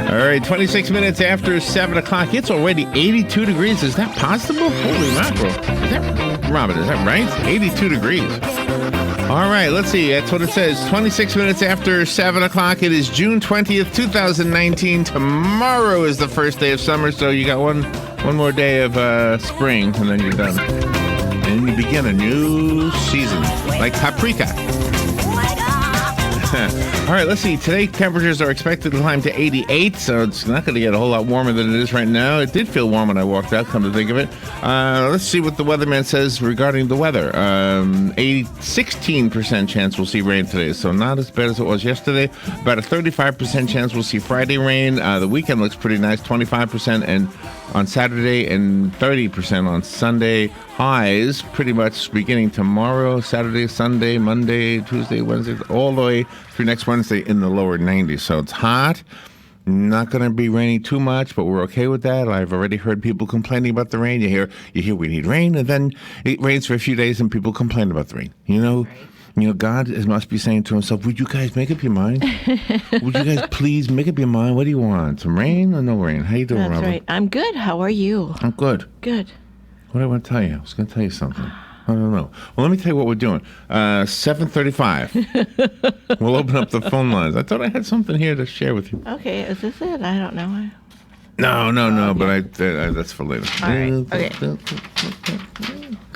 All right, 26 minutes after 7 o'clock. It's already 82 degrees. Is that possible? Holy mackerel. Robin, is that right? 82 degrees. All right, let's see. That's what it says. 26 minutes after 7 o'clock. It is June 20th, 2019. Tomorrow is the first day of summer, so you got one more day of spring, and then you're done. And you begin a new season, like paprika. All right, let's see. Today, temperatures are expected to climb to 88, so it's not going to get a whole lot warmer than it is right now. It did feel warm when I walked out, come to think of it. Let's see what the weatherman says regarding the weather. 16% chance we'll see rain today, so not as bad as it was yesterday. About a 35% chance we'll see Friday rain. The weekend looks pretty nice, 25% and on Saturday and 30% on Sunday. Highs pretty much beginning tomorrow, Saturday, Sunday, Monday, Tuesday, Wednesday, all the way through next Wednesday in the lower 90s. So it's hot. Not going to be raining too much, but we're okay with that. I've already heard people complaining about the rain. You hear we need rain, and then it rains for a few days and people complain about the rain. You know, God must be saying to himself, would you guys make up your mind? Would you guys please make up your mind? What do you want? Some rain or no rain? How you doing, Robert? That's right. I'm good. How are you? I'm good. Good. What do I want to tell you? I was going to tell you something. I don't know. Well, let me tell you what we're doing. 7:35. We'll open up the phone lines. I thought I had something here to share with you. Okay, is this it? I don't know. No, but that's for later. All right. Okay.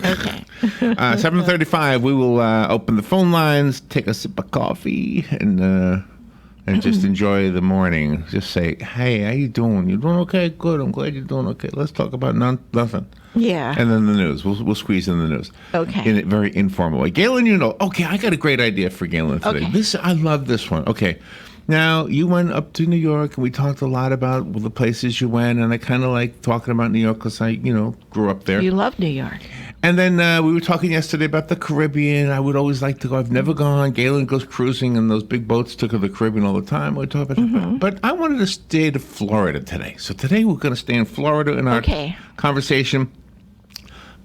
Okay. 7:35. We will open the phone lines, take a sip of coffee, and just enjoy the morning. Just say, hey, how you doing? You doing okay? Good. I'm glad you're doing okay. Let's talk about nothing. Yeah. And then the news. We'll squeeze in the news. Okay. In a very informal way. Galen, okay, I got a great idea for Galen today. Okay. I love this one. Okay. Now, you went up to New York, and we talked a lot about the places you went, and I kind of like talking about New York because I, grew up there. You love New York. And then we were talking yesterday about the Caribbean. I would always like to go. I've never gone. Galen goes cruising, and those big boats took her to the Caribbean all the time. We talk about that. But I wanted to stay to Florida today. So today we're going to stay in Florida in our conversation.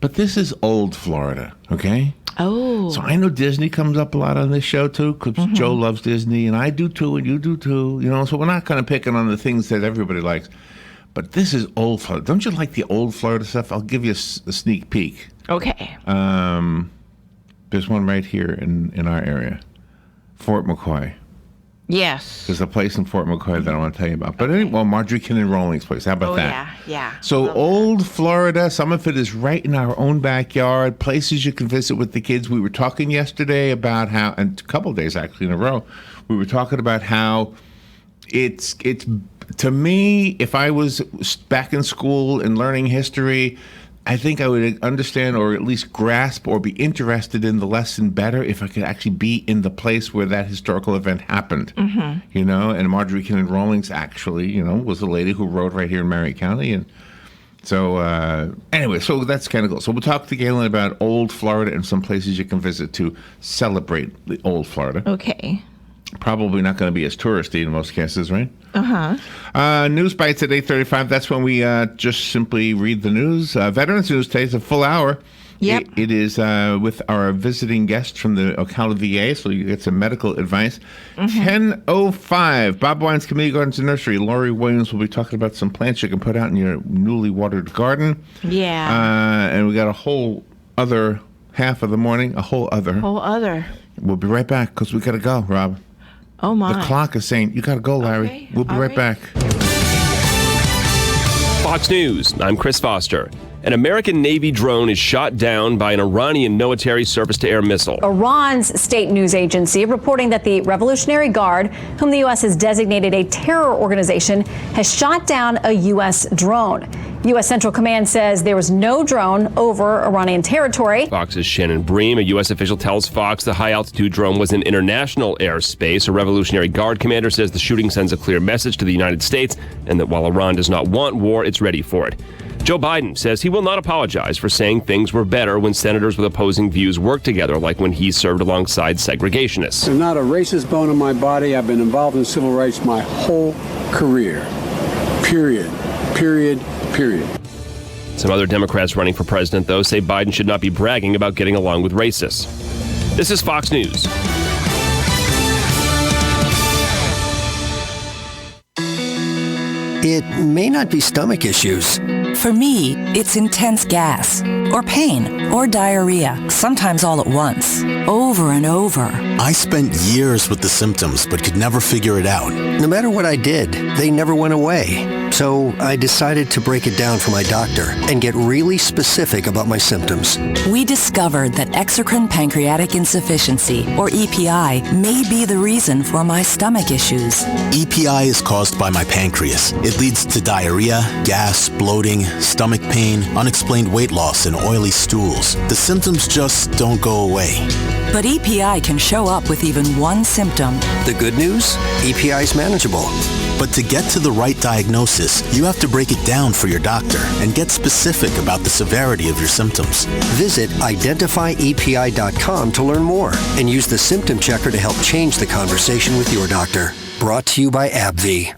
But this is old Florida, okay? Oh. So I know Disney comes up a lot on this show, too, because Joe loves Disney, and I do, too, and you do, too. So we're not kind of picking on the things that everybody likes. But this is old Florida. Don't you like the old Florida stuff? I'll give you a sneak peek. Okay. There's one right here in our area, Fort McCoy. Yes. There's a place in Fort McCoy that I want to tell you about. But Marjorie Kinnan Rawlings' place. How about that? Yeah. So old Florida, some of it is right in our own backyard, places you can visit with the kids. We were talking yesterday about how, and a couple of days actually in a row, we were talking about how it's to me, if I was back in school and learning history, I think I would understand or at least grasp or be interested in the lesson better if I could actually be in the place where that historical event happened. And Marjorie Kinnan Rawlings actually, was a lady who rode right here in Marion County. And so anyway, so that's kind of cool. So we'll talk to Galen about old Florida and some places you can visit to celebrate the old Florida. Okay. Probably not going to be as touristy in most cases, right? News bites at 8:35. That's when we just simply read the news. Veterans News today is a full hour. Yep. It is with our visiting guest from the Ocala VA, so you get some medical advice. 10:05. Bob Wine's Community Gardens and Nursery. Lori Williams will be talking about some plants you can put out in your newly watered garden. Yeah. And we got a whole other half of the morning. A whole other. We'll be right back because we got to go, Rob. Oh, my. The clock is saying, you got to go, Larry. Okay. We'll be right back. Fox News, I'm Chris Foster. An American Navy drone is shot down by an Iranian military surface-to-air missile. Iran's state news agency reporting that the Revolutionary Guard, whom the U.S. has designated a terror organization, has shot down a U.S. drone. U.S. Central Command says there was no drone over Iranian territory. Fox's Shannon Bream, a U.S. official, tells Fox the high-altitude drone was in international airspace. A Revolutionary Guard commander says the shooting sends a clear message to the United States and that while Iran does not want war, it's ready for it. Joe Biden says he will not apologize for saying things were better when senators with opposing views worked together, like when he served alongside segregationists. There's not a racist bone in my body. I've been involved in civil rights my whole career. Period. Period. Period. Some other Democrats running for president, though, say Biden should not be bragging about getting along with racists. This is Fox News. It may not be stomach issues. For me, it's intense gas, or pain, or diarrhea, sometimes all at once, over and over. I spent years with the symptoms, but could never figure it out. No matter what I did, they never went away. So I decided to break it down for my doctor and get really specific about my symptoms. We discovered that exocrine pancreatic insufficiency, or EPI, may be the reason for my stomach issues. EPI is caused by my pancreas. It leads to diarrhea, gas, bloating, stomach pain, unexplained weight loss, and oily stools. The symptoms just don't go away. But EPI can show up with even one symptom. The good news? EPI is manageable. But to get to the right diagnosis, you have to break it down for your doctor and get specific about the severity of your symptoms. Visit identifyepi.com to learn more and use the symptom checker to help change the conversation with your doctor. Brought to you by AbbVie.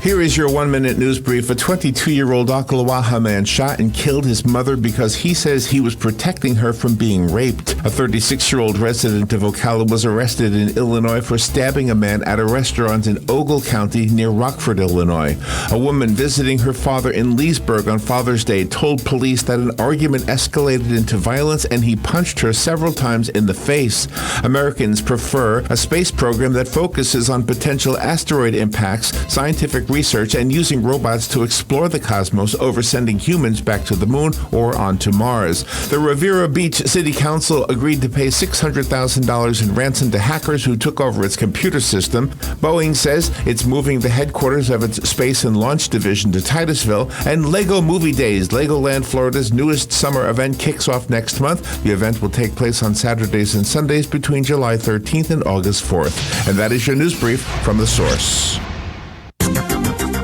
Here is your 1-minute news brief. A 22-year-old Ocala man shot and killed his mother because he says he was protecting her from being raped. A 36-year-old resident of Ocala was arrested in Illinois for stabbing a man at a restaurant in Ogle County near Rockford, Illinois. A woman visiting her father in Leesburg on Father's Day told police that an argument escalated into violence and he punched her several times in the face. Americans prefer a space program that focuses on potential asteroid impacts, scientific research, and using robots to explore the cosmos over sending humans back to the moon or onto Mars. The Riviera Beach City Council agreed to pay $600,000 in ransom to hackers who took over its computer system. Boeing says it's moving the headquarters of its Space and Launch Division to Titusville. And Lego Movie Days, Legoland Florida's newest summer event, kicks off next month. The event will take place on Saturdays and Sundays between July 13th and August 4th. And that is your news brief from The Source.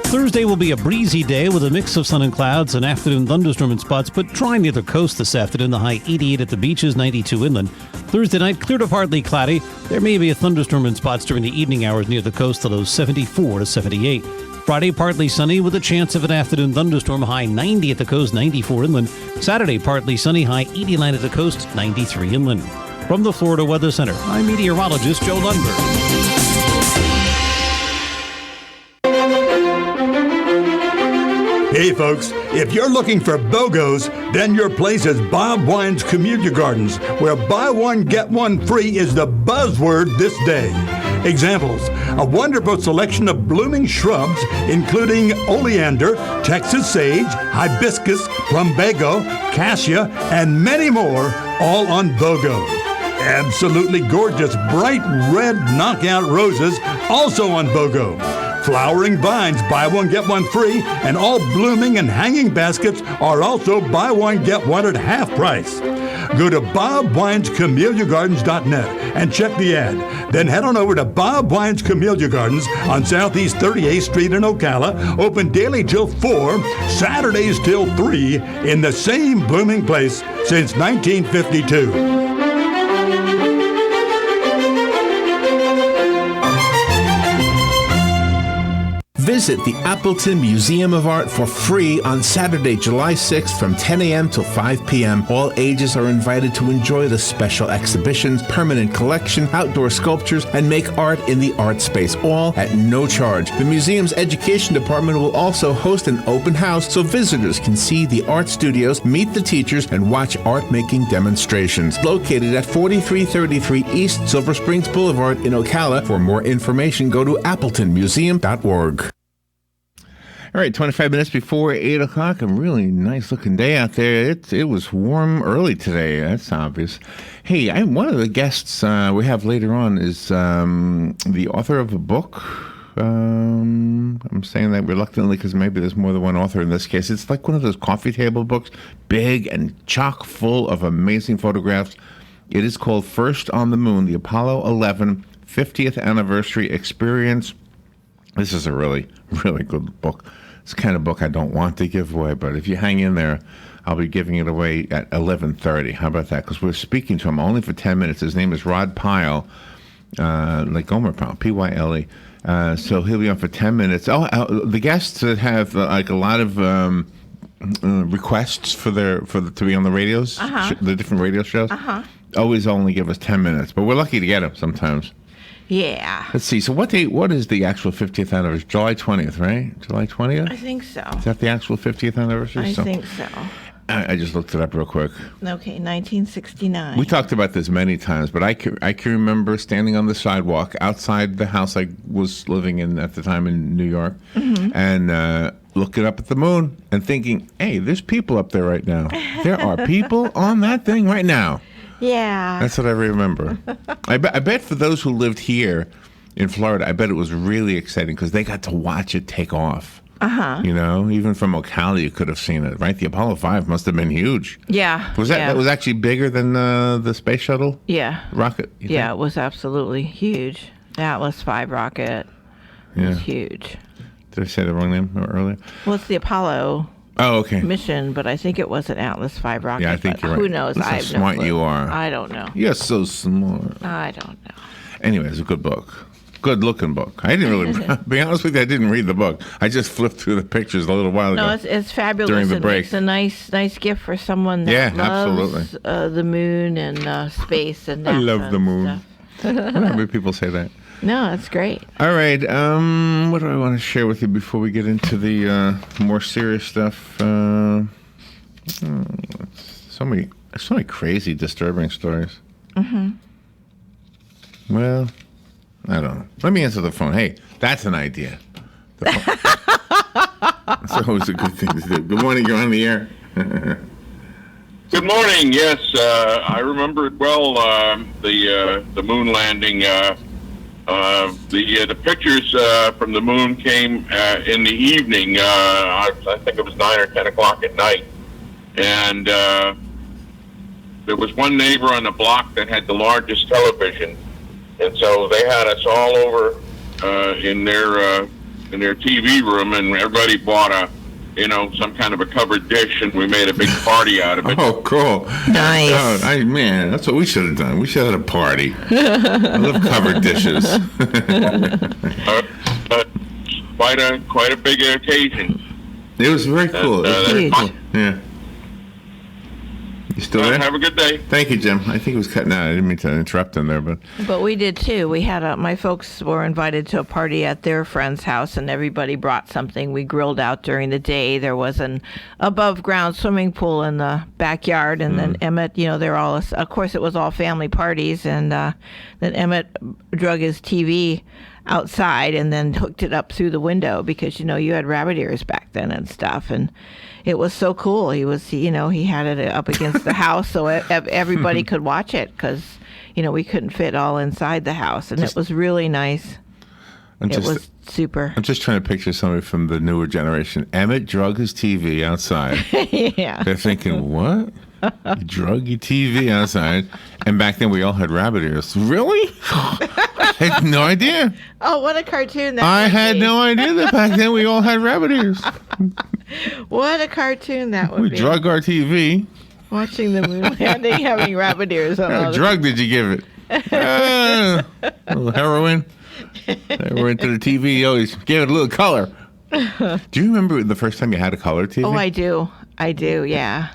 Thursday will be a breezy day with a mix of sun and clouds, an afternoon thunderstorm in spots, but dry near the coast this afternoon. The high 88 at the beaches, 92 inland. Thursday night, clear to partly cloudy. There may be a thunderstorm in spots during the evening hours near the coast, the lows 74 to 78. Friday, partly sunny with a chance of an afternoon thunderstorm, high 90 at the coast, 94 inland. Saturday, partly sunny, high 89 at the coast, 93 inland. From the Florida Weather Center, I'm meteorologist Joe Lundberg. Hey folks, if you're looking for BOGOs, then your place is Bob Wine's Community Gardens, where buy one, get one free is the buzzword this day. Examples: a wonderful selection of blooming shrubs, including oleander, Texas sage, hibiscus, plumbago, cassia, and many more, all on BOGO. Absolutely gorgeous, bright red knockout roses, also on BOGO. Flowering vines, buy one, get one free, and all blooming and hanging baskets are also buy one, get one at half price. Go to bobwinescameliagardens.net and check the ad. Then head on over to Bob Wine's Camellia Gardens on Southeast 38th Street in Ocala, open daily till 4, Saturdays till 3, in the same blooming place since 1952. Visit the Appleton Museum of Art for free on Saturday, July 6th from 10 a.m. till 5 p.m. All ages are invited to enjoy the special exhibitions, permanent collection, outdoor sculptures, and make art in the art space, all at no charge. The museum's education department will also host an open house so visitors can see the art studios, meet the teachers, and watch art-making demonstrations. Located at 4333 East Silver Springs Boulevard in Ocala. For more information, go to appletonmuseum.org. All right, 25 minutes before 8 o'clock. A really nice-looking day out there. It was warm early today. That's obvious. Hey, one of the guests we have later on is the author of a book. I'm saying that reluctantly because maybe there's more than one author in this case. It's like one of those coffee table books, big and chock full of amazing photographs. It is called First on the Moon, the Apollo 11 50th Anniversary Experience. This is a really, really good book. It's the kind of book I don't want to give away, but if you hang in there, I'll be giving it away at 11:30. How about that? Because we're speaking to him only for 10 minutes. His name is Rod Pyle, like Gomer Pyle, P-Y-L-E. So he'll be on for 10 minutes. The guests that have like a lot of requests to be on the radios, the different radio shows, always only give us 10 minutes. But we're lucky to get them sometimes. Yeah. Let's see. So what is the actual 50th anniversary? July 20th, right? July 20th? I think so. Is that the actual 50th anniversary? I think so. I just looked it up real quick. Okay, 1969. We talked about this many times, but I can remember standing on the sidewalk outside the house I was living in at the time in New York, and looking up at the moon and thinking, hey, there's people up there right now. There are people on that thing right now. Yeah. That's what I remember. I bet for those who lived here in Florida, I bet it was really exciting because they got to watch it take off. You know, even from Ocala, you could have seen it, right? The Apollo 5 must have been huge. Yeah. That was actually bigger than the space shuttle? Yeah. Rocket? Yeah, it was absolutely huge. The Atlas V rocket was huge. Did I say the wrong name earlier? Well, it's the Apollo mission, but I think it was an Atlas V rocket. Yeah, I think you're right. Who knows? That's how smart you are. I don't know. You're so smart. I don't know. Anyway, it's a good book. Good-looking book. I didn't really, be honest with you, I didn't read the book. I just flipped through the pictures a little while ago. No, it's fabulous. During the break. It's a nice gift for someone that loves the moon and space and NASA. I love the moon. I don't know how many people say that. No, that's great. All right. What do I want to share with you before we get into the more serious stuff? So many crazy, disturbing stories. Well, I don't know. Let me answer the phone. Hey, that's an idea. That's always a good thing to do. Good morning. You're on the air. Good morning. Yes, I remember it well. The moon landing. The pictures from the moon came in the evening. I think it was 9 or 10 o'clock at night, and there was one neighbor on the block that had the largest television, and so they had us all over in their TV room, and everybody bought some kind of a covered dish, and we made a big party out of it. Oh, cool. Nice. Oh, man, that's what we should have done. We should have had a party. I love covered dishes. Quite a big occasion. It was very cool. Yeah. You still there? Have a good day. Thank you, Jim. I think it was cutting out. I didn't mean to interrupt him there, but we did too. We had my folks were invited to a party at their friend's house, and everybody brought something. We grilled out during the day. There was an above-ground swimming pool in the backyard, and then Emmett, they're all. Of course, it was all family parties, and then Emmett drug his TV outside and then hooked it up through the window because you had rabbit ears back then and stuff, and it was so cool. He had it up against the house so everybody could watch it because we couldn't fit all inside the house, and it was really nice. It was super. I'm just trying to picture somebody from the newer generation. Emmett drug his TV outside. Yeah. They're thinking, what? You drug your TV outside, and back then we all had rabbit ears. Really? I had no idea. Oh, what a cartoon! I had no idea that back then we all had rabbit ears. What a cartoon that would be. We drug our TV. Watching the moon landing, having rabbit ears on all What drug did you give it? A little heroin. Heroin to the TV. You always gave it a little color. Do you remember the first time you had a color TV? Oh, I do. Yeah.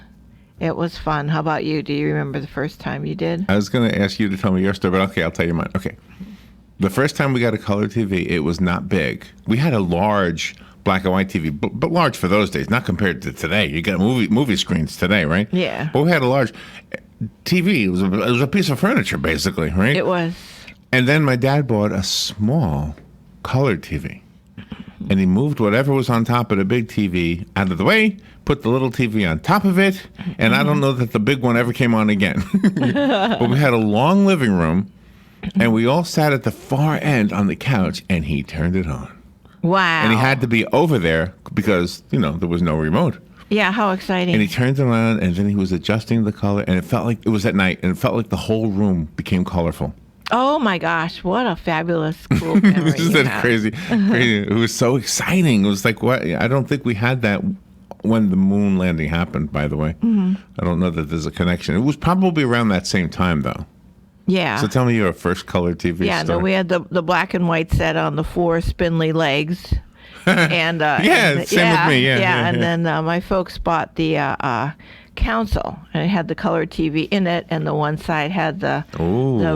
It was fun. How about you? Do you remember the first time you did? I was going to ask you to tell me your story, but okay, I'll tell you mine. Okay. The first time we got a color TV, it was not big. We had a large black and white TV, but large for those days, not compared to today. You got movie screens today, right? Yeah. But we had a large TV. It was a piece of furniture, basically, right? It was. And then my dad bought a small colored TV. And he moved whatever was on top of the big TV out of the way, put the little TV on top of it, and I don't know that the big one ever came on again. But we had a long living room, and we all sat at the far end on the couch, and he turned it on. Wow. And he had to be over there because, there was no remote. Yeah, how exciting. And he turned around, and then he was adjusting the color, and it felt like it was at night, and it felt like the whole room became colorful. Oh my gosh, what a fabulous, cool memory. Isn't that crazy? It was so exciting. It was like, what? I don't think we had that when the moon landing happened, by the way. Mm-hmm. I don't know that there's a connection. It was probably around that same time, though. Yeah. So tell me your first color TV Yeah, story. no, we had the black and white set on the 4 spindly legs. And same with me. Yeah. And then my folks bought the console, and it had the color TV in it, and the one side had the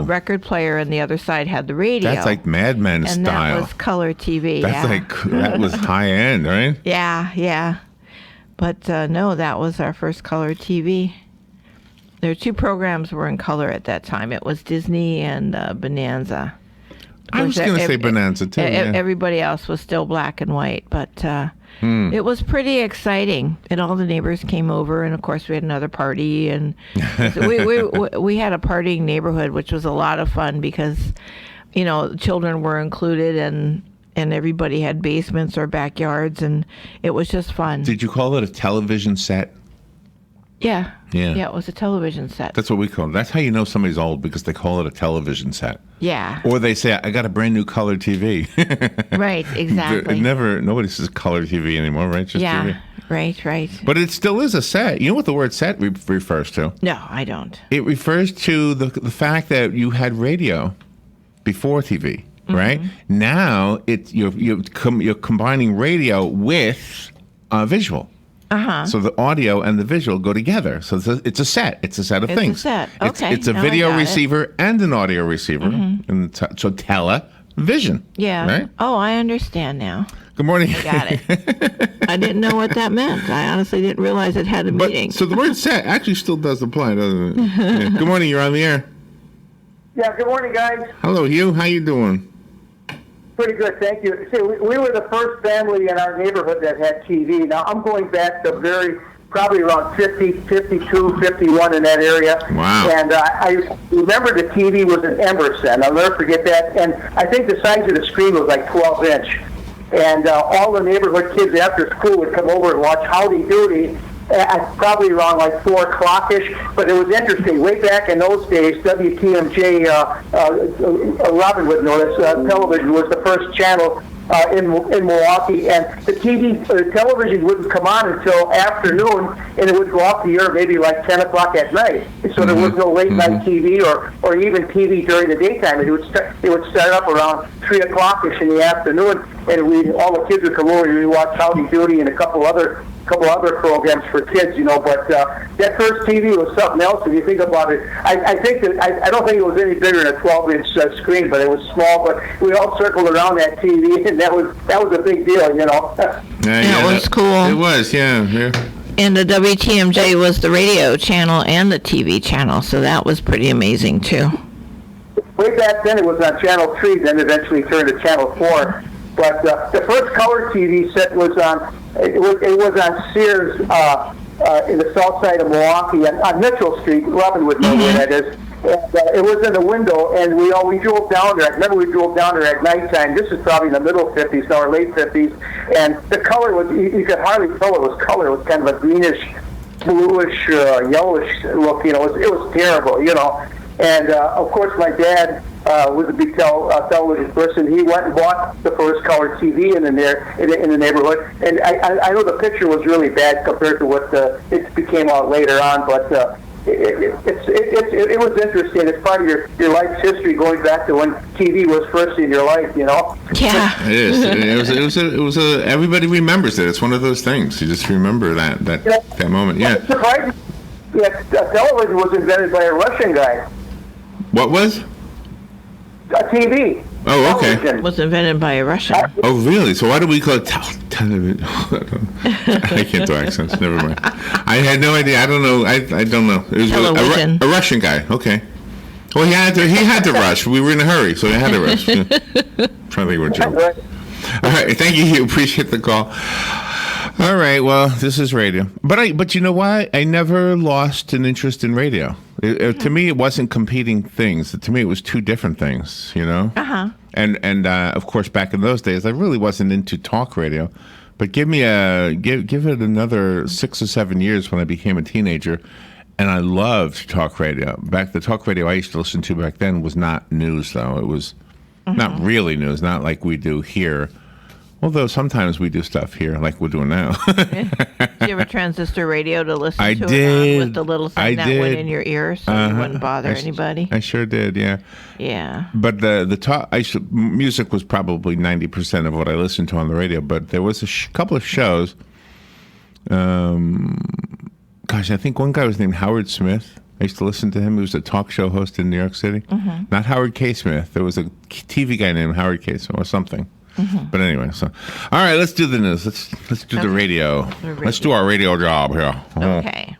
record player, and the other side had the radio. That's like Mad Men and style. And that was color TV. That was high end, right? Yeah. But no, that was our first color TV. There were 2 programs were in color at that time. It was Disney and Bonanza. I was going to say Bonanza, too. Everybody else was still black and white, but it was pretty exciting. And all the neighbors came over, and, of course, we had another party. And we had a partying neighborhood, which was a lot of fun because, children were included, and everybody had basements or backyards, and it was just fun. Did you call it a television set? Yeah, it was a television set. That's what we call it. That's how you know somebody's old, because they call it a television set. Yeah. Or they say, I got a brand new color TV. Right, exactly. Nobody says color TV anymore, right? Just TV. Right. But it still is a set. You know what the word set refers to? No, I don't. It refers to the fact that you had radio before TV, right? Mm-hmm. Now you're combining radio with visual. Uh-huh. So the audio and the visual go together. So it's a set. It's a set of things. It's a set. Okay. It's a now video receiver and an audio receiver. Mm-hmm. And so television. Yeah. Right? Oh, I understand now. Good morning. I got it. I didn't know what that meant. I honestly didn't realize it had a meaning. So the word set actually still does apply, doesn't it? Yeah. Good morning. You're on the air. Yeah, good morning, guys. Hello, Hugh. How you doing? Pretty good, thank you. See, we were the first family in our neighborhood that had TV. Now, I'm going back to probably around 50, 52, 51 in that area. Wow. And I remember the TV was an Emerson. I'll never forget that. And I think the size of the screen was like 12-inch. And all the neighborhood kids after school would come over and watch Howdy Doody, probably around like 4 o'clock-ish. But it was interesting. Way back in those days, WTMJ, Robin would know this, television was the first channel in Milwaukee, and the television wouldn't come on until afternoon, and it would go off the air maybe like 10 o'clock at night. So there was no late night TV or even TV during the daytime. It would start up around 3 o'clock-ish in the afternoon, and all the kids would come over and we'd watch Howdy Doody and a couple other programs for kids, but that first TV was something else. If you think about it, I don't think it was any bigger than a 12-inch screen, but it was small. But we all circled around that TV, and that was a big deal, Yeah, it was cool. It was, yeah. And the WTMJ was the radio channel and the TV channel, so that was pretty amazing too. Way back then, it was on Channel 3, then eventually turned to Channel 4. But the first color TV set was on. It was on Sears in the south side of Milwaukee on Mitchell Street. Robin would know where that is. And, it was in the window, and we drove down there. I remember we drove down there at nighttime. This is probably in the middle 50s now, or late 50s. And the color was, you could hardly tell it was color. It was kind of a greenish, bluish, yellowish look. It was terrible, And, of course, my dad was a big television person. He went and bought the first color TV in the neighborhood. And I know the picture was really bad compared to what it became out later on, but it was interesting. It's part of your life's history, going back to when TV was first in your life, Yeah. It is. It was a. Everybody remembers it. It's one of those things. You just remember that moment. Yeah. Surprising. Yeah, television was invented by a Russian guy. What was? A TV. Oh, okay. It was invented by a Russian. Oh, really? So why do we call it television? I can't do accents. Never mind. I had no idea. I don't know. I don't know. It was a Russian guy. Okay. Well, he had to rush. We were in a hurry, so he had to rush. Yeah. Trying to think of a joke. All right. Thank you. Appreciate the call. All right. Well, this is radio. But you know why? I never lost an interest in radio. To me, it wasn't competing things. To me, it was two different things, Uh-huh. And of course, back in those days, I really wasn't into talk radio. But give it another 6 or 7 years when I became a teenager, and I loved talk radio. The talk radio I used to listen to back then was not news, though. It was not really news, not like we do here. Although sometimes we do stuff here, like we're doing now. Did you have a transistor radio to listen I to did. it on with the little thing that went did. in your ear so you wouldn't bother anybody? I sure did, yeah. Yeah. But the talk, music was probably 90% of what I listened to on the radio. But there was a couple of shows. I think one guy was named Howard Smith. I used to listen to him. He was a talk show host in New York City. Not Howard K. Smith. There was a TV guy named Howard K. Smith or something. But anyway, so all right, let's do the news. Let's do the radio. Let's do our radio job here. Okay.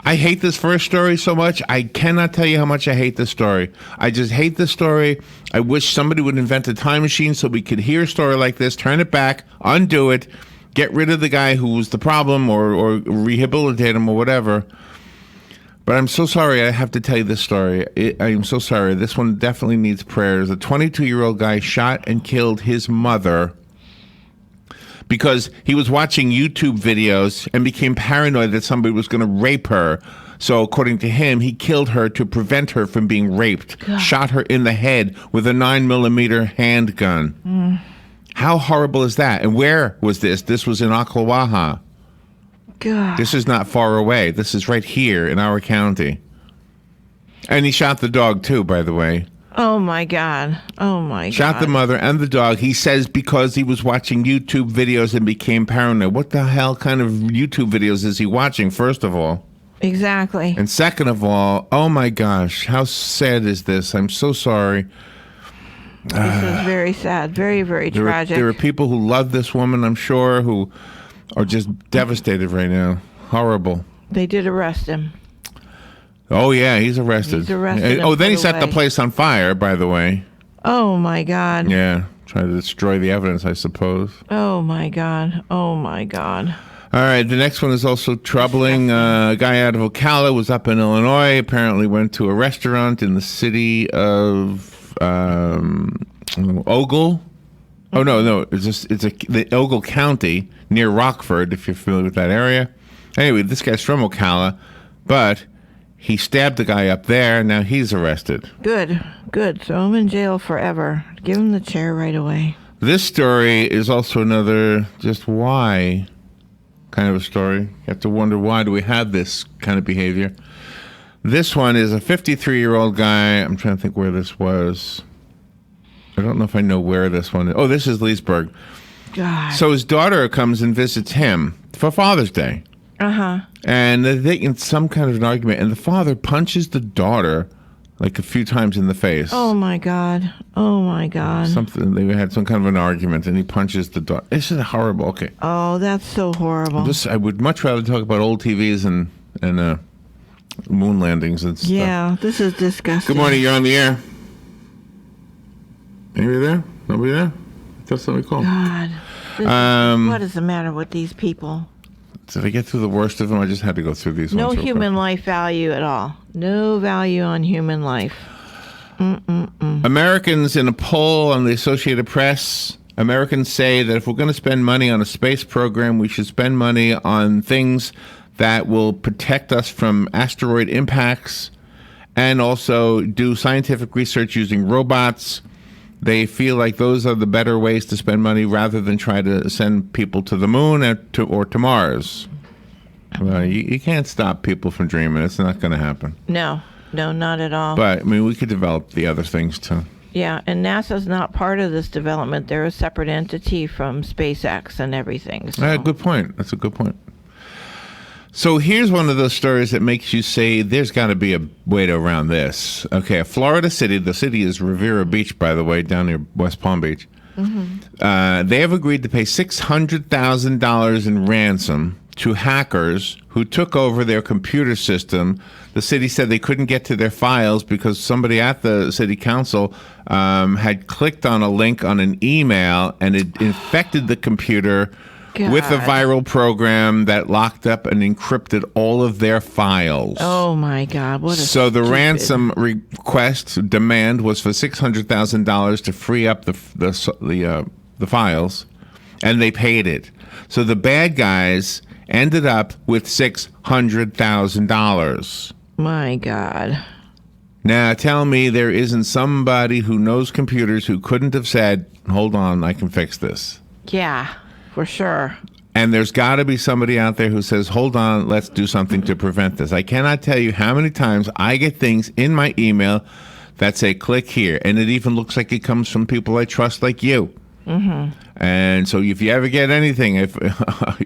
I hate this first story so much. I cannot tell you how much I hate this story. I just hate this story. I wish somebody would invent a time machine so we could hear a story like this, turn it back, undo it, get rid of the guy who was the problem or rehabilitate him or whatever. But I'm so sorry I have to tell you this story. I am so sorry. This one definitely needs prayers. A 22-year-old guy shot and killed his mother because he was watching YouTube videos and became paranoid that somebody was going to rape her. So according to him, he killed her to prevent her from being raped. God. Shot her in the head with a 9mm handgun. How horrible is that? And where was this? This was in Ocala. God. This is not far away. This is right here in our county. And he shot the dog too, by the way. Oh my God. Oh my God. Shot the mother and the dog. He says because he was watching YouTube videos and became paranoid. What the hell kind of YouTube videos is he watching, first of all? Exactly. And second of all, oh my gosh, how sad is this? I'm so sorry. This is very sad. Very, very tragic. There are people who love this woman, I'm sure, who are just devastated right now. Horrible. They did arrest him. Oh, yeah, he's arrested. He's arrested. Oh, then he set the place on fire, by the way. Oh, my God. Yeah, trying to destroy the evidence, I suppose. Oh, my God. Oh, my God. All right, the next one is also troubling. A guy out of Ocala was up in Illinois, apparently went to a restaurant in the city of Ogle. Oh, no, it's the Ogle County near Rockford, if you're familiar with that area. Anyway, this guy's from Ocala, but he stabbed the guy up there. Now he's arrested. Good. Throw him in jail forever. Give him the chair right away. This story is also another just why kind of a story. You have to wonder, why do we have this kind of behavior? This one is a 53-year-old guy. I'm trying to think where this was. I don't know if I know where this one is. Oh, this is Leesburg. God. So his daughter comes and visits him for Father's Day. Uh-huh. And they get in some kind of an argument, and the father punches the daughter like a few times in the face. Oh, my God. Oh, my God. They had some kind of an argument, and he punches the daughter. This is horrible. Okay. Oh, that's so horrible. I would much rather talk about old TVs and moon landings and stuff. Yeah, this is disgusting. Good morning. You're on the air. Anybody there? Nobody there? That's somebody called. God. What is the matter with these people? Did I get through the worst of them? I just had to go through these. No human life value at all. No value on human life. Americans, in a poll on the Associated Press, Americans say that if we're going to spend money on a space program, we should spend money on things that will protect us from asteroid impacts and also do scientific research using robots. They feel like those are the better ways to spend money rather than try to send people to the moon or to Mars. You can't stop people from dreaming. It's not going to happen. No, not at all. But, I mean, we could develop the other things too. Yeah, and NASA's not part of this development. They're a separate entity from SpaceX and everything. So. Good point. That's a good point. So here's one of those stories that makes you say there's got to be a way to around this. Okay, a Florida city. The city is Riviera Beach, by the way, down near West Palm Beach. Mm-hmm. They have agreed to pay $600,000 in ransom to hackers who took over their computer system. The city said they couldn't get to their files because somebody at the city council had clicked on a link on an email and it infected the computer with a viral program that locked up and encrypted all of their files. Oh my God! What a So the stupid- ransom request demand was for $600,000 to free up the files, and they paid it. So the bad guys ended up with $600,000. My God. Now tell me there isn't somebody who knows computers who couldn't have said, "Hold on, I can fix this." Yeah, for sure. And there's got to be somebody out there who says, "Hold on, let's do something to prevent this." I cannot tell you how many times I get things in my email that say "click here," and it even looks like it comes from people I trust, like you. Mm-hmm. And so if you ever get anything, if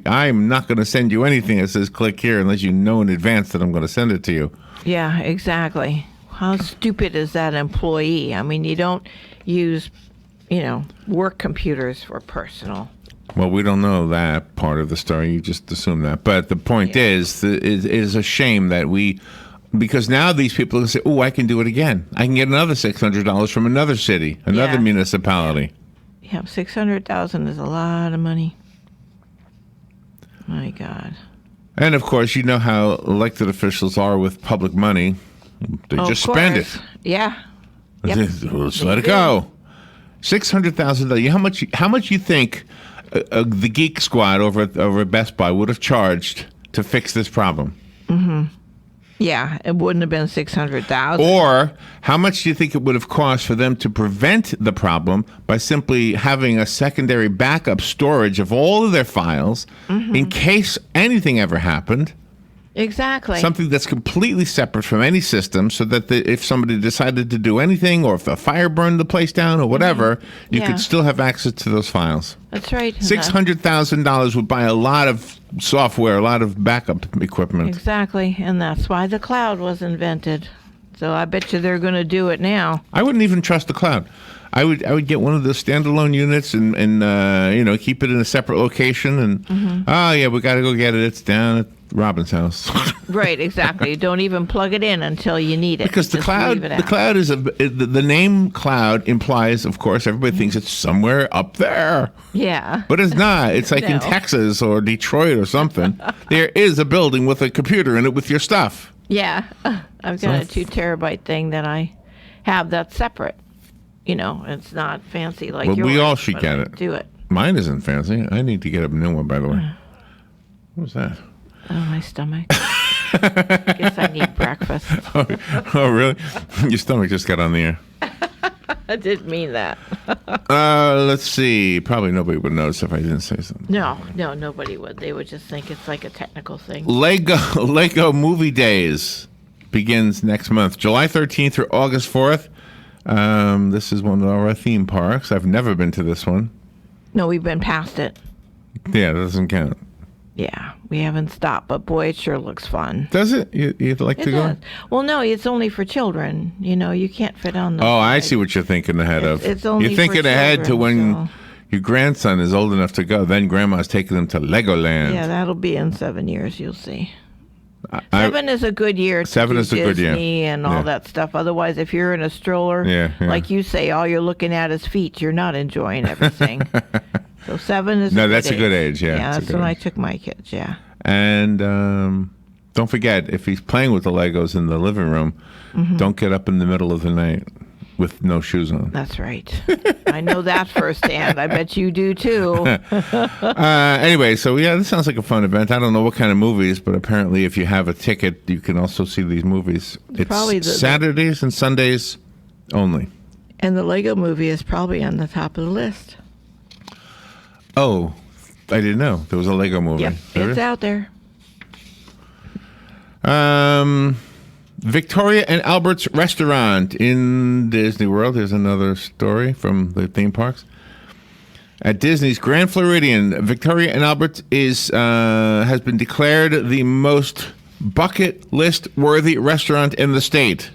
I'm not going to send you anything that says "click here" unless you know in advance that I'm going to send it to you. Yeah, exactly. How stupid is that employee? I mean, you don't use, work computers for personal. Well, we don't know that part of the story. You just assume that. But the point is, it is a shame that because now these people can say, "Oh, I can do it again. I can get another $600 from another city, another municipality." Yeah, $600,000 is a lot of money. My God. And of course, you know how elected officials are with public money. They just spend it. Yeah. Yep. Let's let it go. $600,000. How much you think the Geek Squad over at Best Buy would have charged to fix this problem? Mm-hmm. Yeah, it wouldn't have been $600,000. Or how much do you think it would have cost for them to prevent the problem by simply having a secondary backup storage of all of their files in case anything ever happened? Exactly. Something that's completely separate from any system, so that if somebody decided to do anything, or if a fire burned the place down, or whatever, you could still have access to those files. That's right. $600,000 would buy a lot of software, a lot of backup equipment. Exactly, and that's why the cloud was invented. So I bet you they're going to do it now. I wouldn't even trust the cloud. I would get one of those standalone units and keep it in a separate location. And we got to go get it. It's down at Robin's house. Right, exactly. Don't even plug it in until you need it. Because the Just cloud, leave it the out. cloud is the name cloud implies, of course, everybody thinks it's somewhere up there. Yeah. But it's not. It's like in No. Texas or Detroit or something. There is a building with a computer in it with your stuff. Yeah. I've got a 2 terabyte thing that I have that's separate. It's not fancy like Well, yours. we all should but get I it. Do it. Mine isn't fancy. I need to get a new one, by the way. What was that? Oh, my stomach. I guess I need breakfast. Oh, really? Your stomach just got on the air. I didn't mean that. Let's see. Probably nobody would notice if I didn't say something. No, nobody would. They would just think it's like a technical thing. Lego Movie Days begins next month, July 13th through August 4th. This is one of our theme parks. I've never been to this one. No, we've been past it. Yeah, that doesn't count. Yeah, we haven't stopped, but boy, it sure looks fun. Does it? You'd like to go? Does. Well, no, it's only for children. You can't fit on the. Oh, I see what you're thinking ahead of. It's only You're thinking for ahead to children, when so- your grandson is old enough to go. Then grandma's taking them to Legoland. Yeah, that'll be in 7 years. You'll see. 7 is a good year. To 7 do is a good year. Disney and all Yeah. that stuff. Otherwise, if you're in a stroller, Yeah. like you say, all you're looking at is feet. You're not enjoying everything. So 7 is No, that's a good age, yeah, Yeah, it's a that's good when I age. took my kids. Yeah. And don't forget, if he's playing with the Legos in the living room, don't get up in the middle of the night with no shoes on. That's right. I know that firsthand. I bet you do too. Anyway, so yeah, this sounds like a fun event. I don't know what kind of movies, but apparently if you have a ticket, you can also see these movies. It's Probably the- Saturdays and Sundays only. And the Lego movie is probably on the top of the list. Oh, I didn't know. There was a Lego movie. Yep, There it's is? out there. Victoria and Albert's restaurant in Disney World. Here's another story from the theme parks. At Disney's Grand Floridian, Victoria and Albert's has been declared the most bucket list worthy restaurant in the state.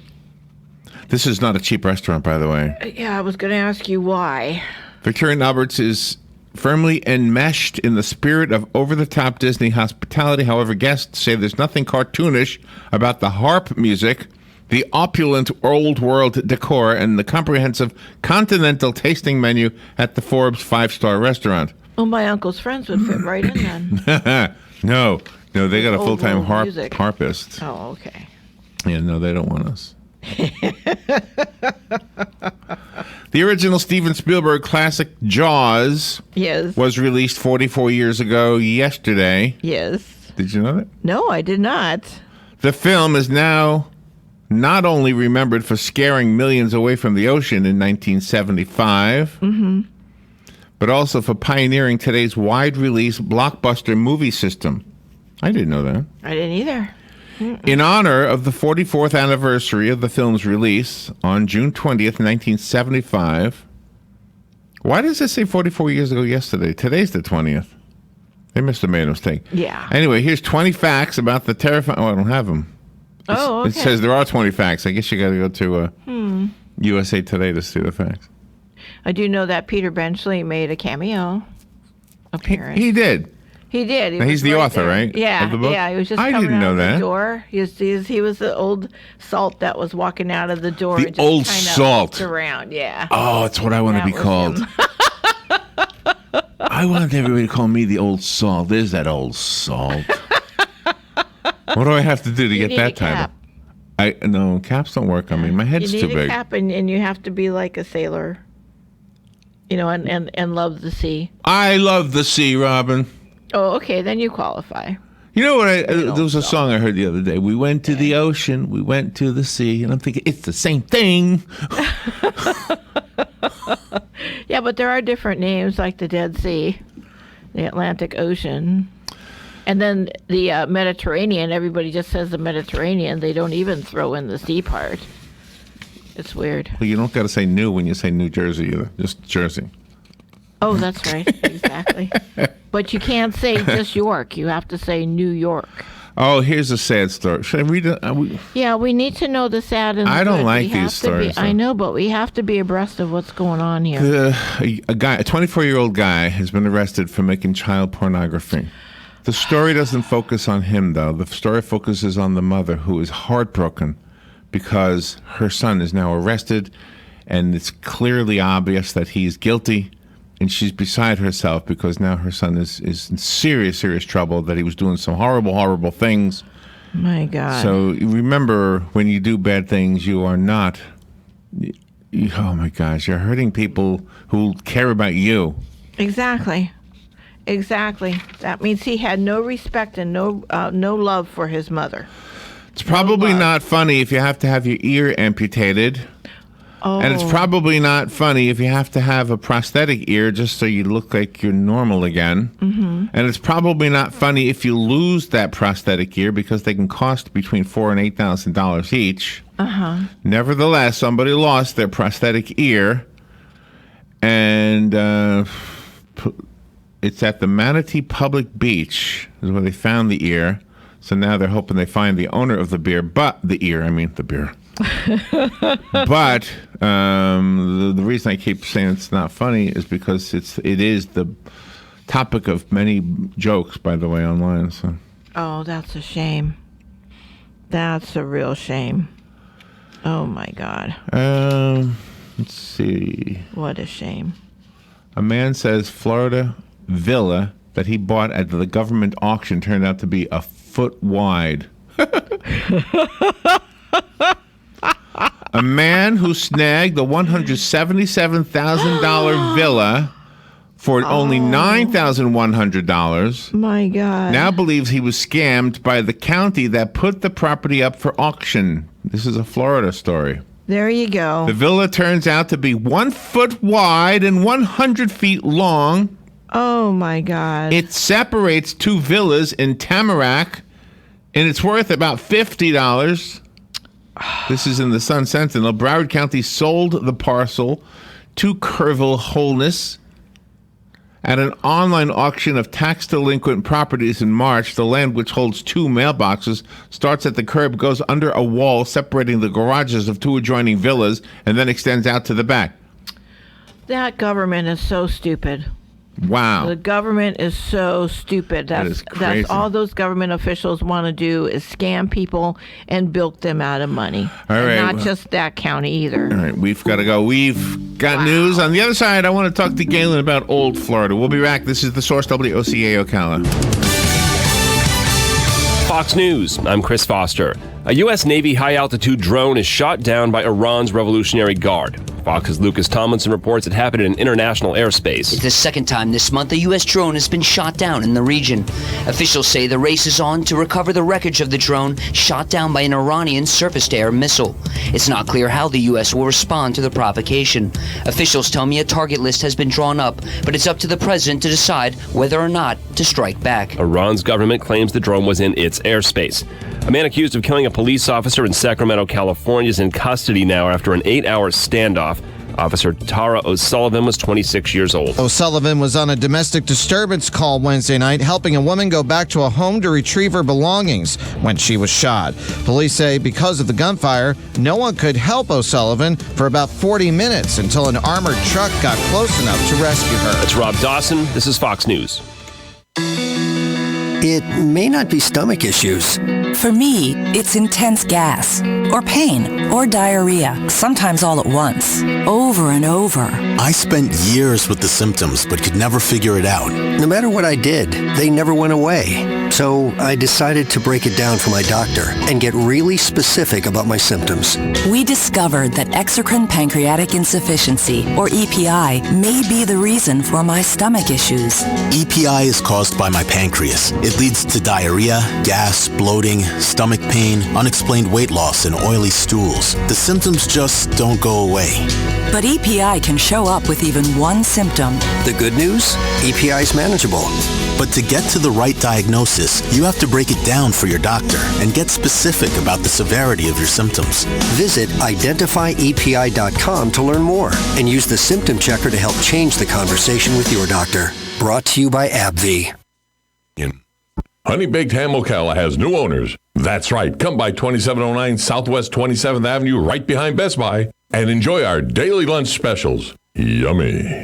This is not a cheap restaurant, by the way. Yeah, I was going to ask you why. Victoria and Albert's is firmly enmeshed in the spirit of over-the-top Disney hospitality. However, guests say there's nothing cartoonish about the harp music, the opulent old-world decor, and the comprehensive continental tasting menu at the Forbes 5-star restaurant. Well, my uncle's friends would fit right in then. No, they got a Old full-time world music. harpist. Oh, okay. Yeah, no, they don't want us. The original Steven Spielberg classic Jaws Yes. was released 44 years ago yesterday. Yes. Did you know that? No, I did not. The film is now not only remembered for scaring millions away from the ocean in 1975, but also for pioneering today's wide-release blockbuster movie system. I didn't know that. I didn't either. In honor of the 44th anniversary of the film's release on June 20th, 1975. Why does it say 44 years ago yesterday? Today's the 20th. They must have made a mistake. Yeah. Anyway, here's 20 facts about the terrifying... Oh, I don't have them. Oh, okay. It says there are 20 facts. I guess you got to go to USA Today to see the facts. I do know that Peter Benchley made a cameo appearance. He did. He did. Now, he's the author, right, Yeah, of the book? yeah. He was just I coming didn't out know of the that. door. He was the old salt that was walking out of the door. The and just old kinda salt. looked around, yeah. Oh, it's what I want to That be was called. him. I want everybody to call me the old salt. There's that old salt. What do I have to do to You get need that a title? cap. No, caps don't work on me. My head's You too need big. a cap, and you have to be like a sailor, and love the sea. I love the sea, Robin. Oh, okay, then you qualify. You know what? There was a song I heard the other day. We went to the ocean, we went to the sea, and I'm thinking it's the same thing. Yeah, but there are different names like the Dead Sea, the Atlantic Ocean, and then the Mediterranean. Everybody just says the Mediterranean. They don't even throw in the sea part. It's weird. Well, you don't got to say new when you say New Jersey either. Just Jersey. Oh, that's right. Exactly. But you can't say just York. You have to say New York. Oh, here's a sad story. Should I read it? Yeah, we need to know the sad and the I don't good. like We these have to stories, I though. know, but we have to be abreast of what's going on here. A 24-year-old guy has been arrested for making child pornography. The story doesn't focus on him, though. The story focuses on the mother, who is heartbroken because her son is now arrested, and it's clearly obvious that he's guilty, and she's beside herself because now her son is in serious, serious trouble, that he was doing some horrible, horrible things. My God. So remember, when you do bad things, you are not... Oh, my gosh, you're hurting people who care about you. Exactly. Exactly. That means he had no respect and no love for his mother. It's probably not funny if you have to have your ear amputated. Oh. And it's probably not funny if you have to have a prosthetic ear just so you look like you're normal again. Mm-hmm. And it's probably not funny if you lose that prosthetic ear because they can cost between $4,000 and $8,000 each. Uh-huh. Nevertheless, somebody lost their prosthetic ear, and it's at the Manatee Public Beach is where they found the ear. So now they're hoping they find the owner of the beer, the beer. But the reason I keep saying it's not funny is because it is the topic of many jokes, by the way, online. So. Oh, that's a shame. That's a real shame. Oh my God. Let's see. What a shame. A man says Florida villa that he bought at the government auction turned out to be a foot wide. A man who snagged the $177,000 villa for only $9,100 My God. now believes he was scammed by the county that put the property up for auction. This is a Florida story. There you go. The villa turns out to be 1 foot wide and 100 feet long. Oh my God. It separates two villas in Tamarack, and it's worth about $50. This is in the Sun Sentinel. Broward County sold the parcel to Kerrville Wholeness at an online auction of tax-delinquent properties in March. The land, which holds two mailboxes, starts at the curb, goes under a wall separating the garages of two adjoining villas, and then extends out to the back. That government is so stupid. Wow. The government is so stupid. That is crazy. That's all those government officials want to do is scam people and bilk them out of money. All right. And not just that county either. All right, we've got to go. We've got news. On the other side, I want to talk to Galen about old Florida. We'll be back. This is The Source, WOCA Ocala. Fox News, I'm Chris Foster. A U.S. Navy high-altitude drone is shot down by Iran's Revolutionary Guard. Fox's Lucas Tomlinson reports it happened in international airspace. It's the second time this month a U.S. drone has been shot down in the region. Officials say the race is on to recover the wreckage of the drone shot down by an Iranian surface-to-air missile. It's not clear how the U.S. will respond to the provocation. Officials tell me a target list has been drawn up, but it's up to the president to decide whether or not to strike back. Iran's government claims the drone was in its airspace. A man accused of killing a police officer in Sacramento, California is in custody now after an 8-hour standoff. Officer Tara O'Sullivan was 26 years old. O'Sullivan was on a domestic disturbance call Wednesday night, helping a woman go back to a home to retrieve her belongings when she was shot. Police say because of the gunfire, no one could help O'Sullivan for about 40 minutes until an armored truck got close enough to rescue her. That's Rob Dawson. This is Fox News. It may not be stomach issues. For me, it's intense gas, or pain, or diarrhea, sometimes all at once, over and over. I spent years with the symptoms, but could never figure it out. No matter what I did, they never went away. So I decided to break it down for my doctor and get really specific about my symptoms. We discovered that exocrine pancreatic insufficiency, or EPI, may be the reason for my stomach issues. EPI is caused by my pancreas. It leads to diarrhea, gas, bloating, stomach pain, unexplained weight loss, and oily stools. The symptoms just don't go away. But EPI can show up with even one symptom. The good news? EPI is manageable. But to get to the right diagnosis, you have to break it down for your doctor and get specific about the severity of your symptoms. Visit identifyepi.com to learn more and use the symptom checker to help change the conversation with your doctor. Brought to you by AbbVie. Honey Baked Ham Ocala has new owners. That's right. Come by 2709 Southwest 27th Avenue right behind Best Buy and enjoy our daily lunch specials. Yummy.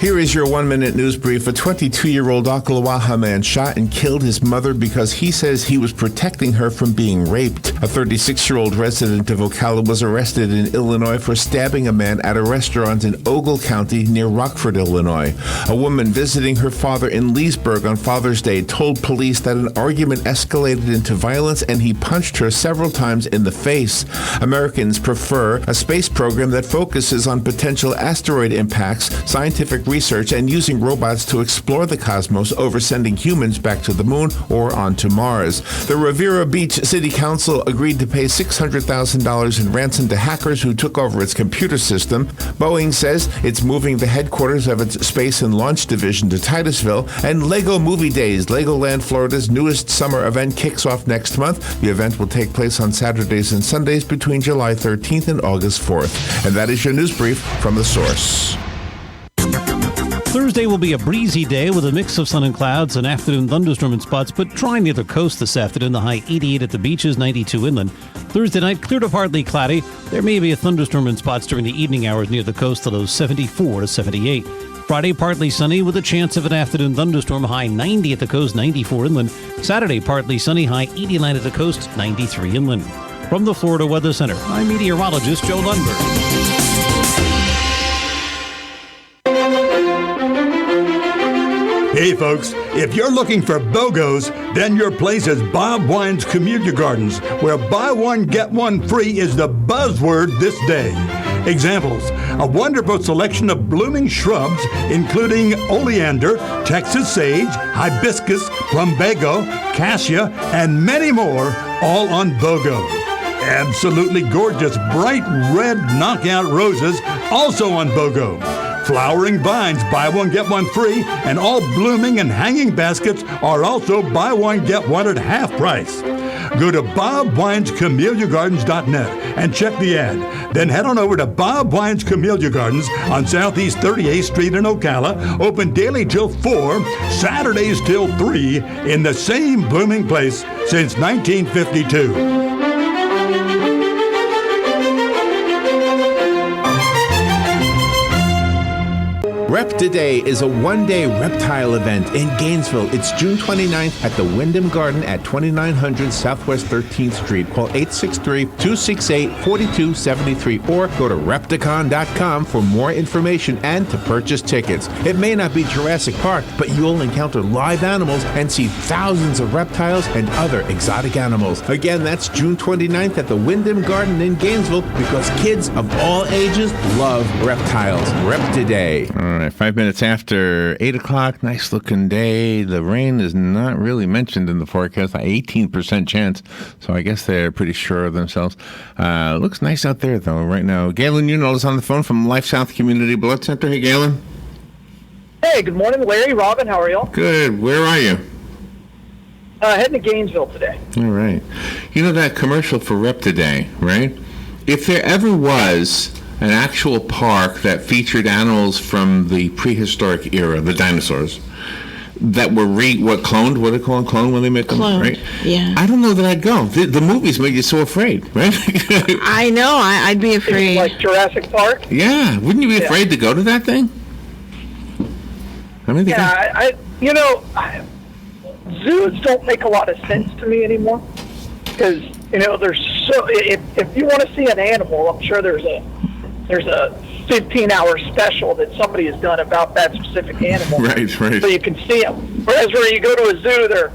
Here is your 1-minute news brief. A 22-year-old Ocala man shot and killed his mother because he says he was protecting her from being raped. A 36-year-old resident of Ocala was arrested in Illinois for stabbing a man at a restaurant in Ogle County near Rockford, Illinois. A woman visiting her father in Leesburg on Father's Day told police that an argument escalated into violence and he punched her several times in the face. Americans prefer a space program that focuses on potential asteroid impacts, scientific research, and using robots to explore the cosmos over sending humans back to the moon or onto Mars. The Riviera Beach City Council agreed to pay $600,000 in ransom to hackers who took over its computer system. Boeing says it's moving the headquarters of its Space and Launch Division to Titusville, and Lego Movie Days, Legoland Florida's newest summer event, kicks off next month. The event will take place on Saturdays and Sundays between July 13th and August 4th. And that is your news brief from The Source. Thursday will be a breezy day with a mix of sun and clouds, an afternoon thunderstorm in spots, but dry near the coast this afternoon. The high 88 at the beaches, 92 inland. Thursday night, clear to partly cloudy. There may be a thunderstorm in spots during the evening hours near the coast, to those 74 to 78. Friday, partly sunny with a chance of an afternoon thunderstorm, high 90 at the coast, 94 inland. Saturday, partly sunny, high 89 at the coast, 93 inland. From the Florida Weather Center, I'm meteorologist Joe Lundberg. Hey folks, if you're looking for BOGOs, then your place is Bob Wine's Community Gardens, where buy one, get one free is the buzzword this day. Examples: a wonderful selection of blooming shrubs, including oleander, Texas sage, hibiscus, plumbago, cassia, and many more, all on BOGO. Absolutely gorgeous bright red knockout roses, also on BOGO. Flowering vines, buy one, get one free, and all blooming and hanging baskets are also buy one, get one at half price. Go to bobwinescamelliagardens.net and check the ad. Then head on over to Bob Wine's Camellia Gardens on Southeast 38th Street in Ocala, open daily till 4, Saturdays till 3, in the same blooming place since 1952. Rep Today is a one-day reptile event in Gainesville. It's June 29th at the Wyndham Garden at 2900 Southwest 13th Street. Call 863-268-4273 or go to Repticon.com for more information and to purchase tickets. It may not be Jurassic Park, but you'll encounter live animals and see thousands of reptiles and other exotic animals. Again, that's June 29th at the Wyndham Garden in Gainesville because kids of all ages love reptiles. Rep Today. All right, 5 minutes after 8 o'clock. Nice looking day. The rain is not really mentioned in the forecast. 18% chance. So I guess they're pretty sure of themselves. Looks nice out there, though, right now. Galen Unol is on the phone from Life South Community Blood Center. Hey, Galen. Hey, good morning, Larry, Robin. How are y'all? Good. Where are you? Heading to Gainesville today. All right. You know that commercial for Rep Today, right? If there ever was an actual park that featured animals from the prehistoric era, the dinosaurs, that were cloned? What do they call them? Clone when they make them, Cloned, right? yeah. I don't know that I'd go. The movies make you so afraid, right? I know. I'd be afraid. Like Jurassic Park? Yeah. Wouldn't you be afraid to go to that thing? I mean, zoos don't make a lot of sense to me anymore because there's so. If you want to see an animal, I'm sure there's a 15-hour special that somebody has done about that specific animal. Right. So you can see them. Whereas where you go to a zoo, they're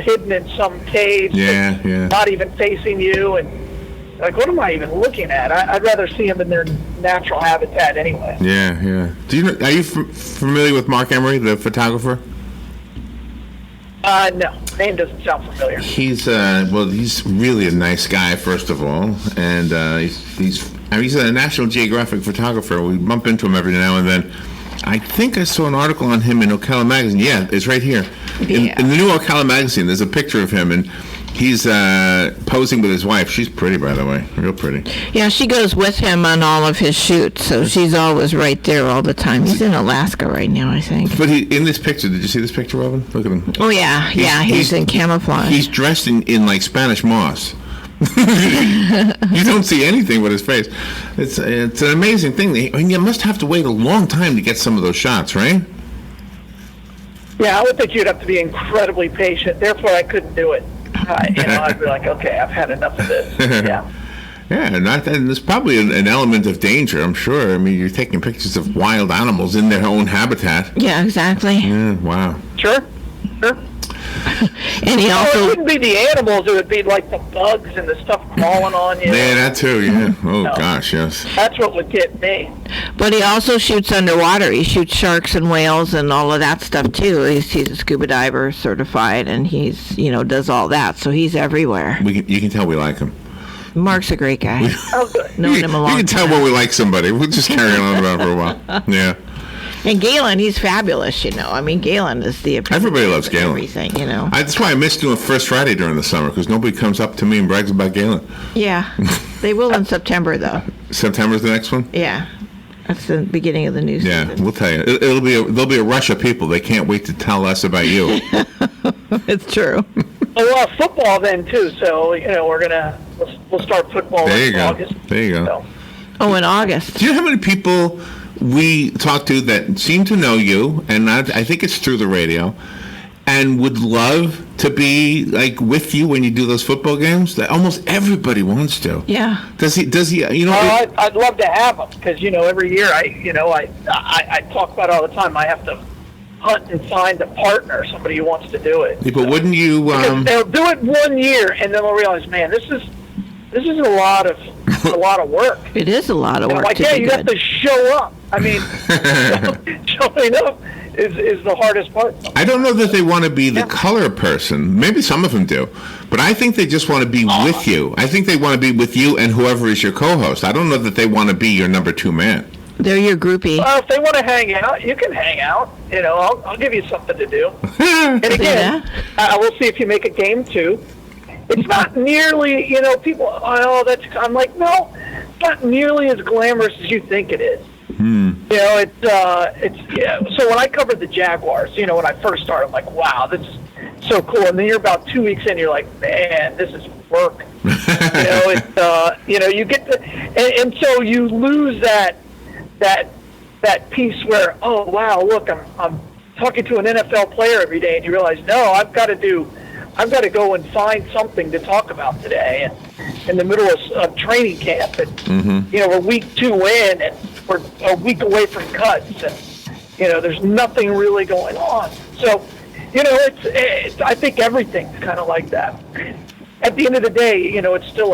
hidden in some cage. Yeah. Not even facing you, and like, what am I even looking at? I'd rather see them in their natural habitat anyway. Yeah. Do you know? Are you familiar with Mark Emery, the photographer? No, name doesn't sound familiar. He's really a nice guy, first of all, and he's a National Geographic photographer. We bump into him every now and then. I think I saw an article on him in Ocala magazine. Yeah, it's right here in the new Ocala magazine. There's a picture of him, and he's posing with his wife. She's pretty, by the way, real pretty. Yeah, she goes with him on all of his shoots, so she's always right there all the time. He's in Alaska right now, I think. But in this picture, did you see this picture, Robin? Look at him. Oh, yeah. He's in camouflage. He's dressed in like Spanish moss. You don't see anything but his face. It's an amazing thing. I mean, you must have to wait a long time to get some of those shots, right? Yeah, I would think you'd have to be incredibly patient. Therefore, I couldn't do it. I'd be like, okay, I've had enough of this. Yeah. Yeah, and there's probably an element of danger, I'm sure. I mean, you're taking pictures of wild animals in their own habitat. Yeah, exactly. Yeah, wow. Sure. And he also... it wouldn't be the animals, it would be like the bugs and the stuff crawling on you. Yeah, that too, yeah. Oh, gosh, yes. That's what would get me. But he also shoots underwater. He shoots sharks and whales and all of that stuff, too. He's a scuba diver certified, and he's, does all that. So he's everywhere. You can tell we like him. Mark's a great guy. Known him a long time. You can tell when we like somebody. We'll just carry on about it for a while. Yeah. And Galen, he's fabulous, I mean, Galen is the epitome. Everybody loves Galen. Everything, That's why I missed doing First Friday during the summer, because nobody comes up to me and brags about Galen. Yeah. They will in September, though. September's the next one? Yeah. That's the beginning of the new season. Yeah, we'll tell you. There'll be a rush of people. They can't wait to tell us about you. It's true. Well, football then, too. So, we'll start football in August. There you go. So. Oh, in August. Do you know how many people we talk to that seem to know you, and I think it's through the radio, and would love to be like with you when you do those football games? That almost everybody wants to. Yeah. Does he? I'd love to have them because every year I talk about it all the time. I have to hunt and find a partner, somebody who wants to do it. But wouldn't you? Because they'll do it 1 year and then they'll realize, man, this is a lot of work. It is a lot of work. Like, you have to show up. I mean, showing up is the hardest part. I don't know that they want to be the color person. Maybe some of them do. But I think they just want to be with you. I think they want to be with you and whoever is your co-host. I don't know that they want to be your number two man. They're your groupie. Well, if they want to hang out, you can hang out. I'll give you something to do. And again, I will see if you make a game too. It's not nearly, people, I'm like, no, it's not nearly as glamorous as you think it is. So when I covered the Jaguars, when I first started, I'm like, wow, this is so cool. And then you're about 2 weeks in, you're like, man, this is work. You get and so you lose that that piece where, oh wow, look, I'm talking to an NFL player every day, and you realize, no, I've got to go and find something to talk about today. And in the middle of training camp, and we're week 2 in, and we're a week away from cuts, and there's nothing really going on. So, it's I think everything's kind of like that. At the end of the day, it's still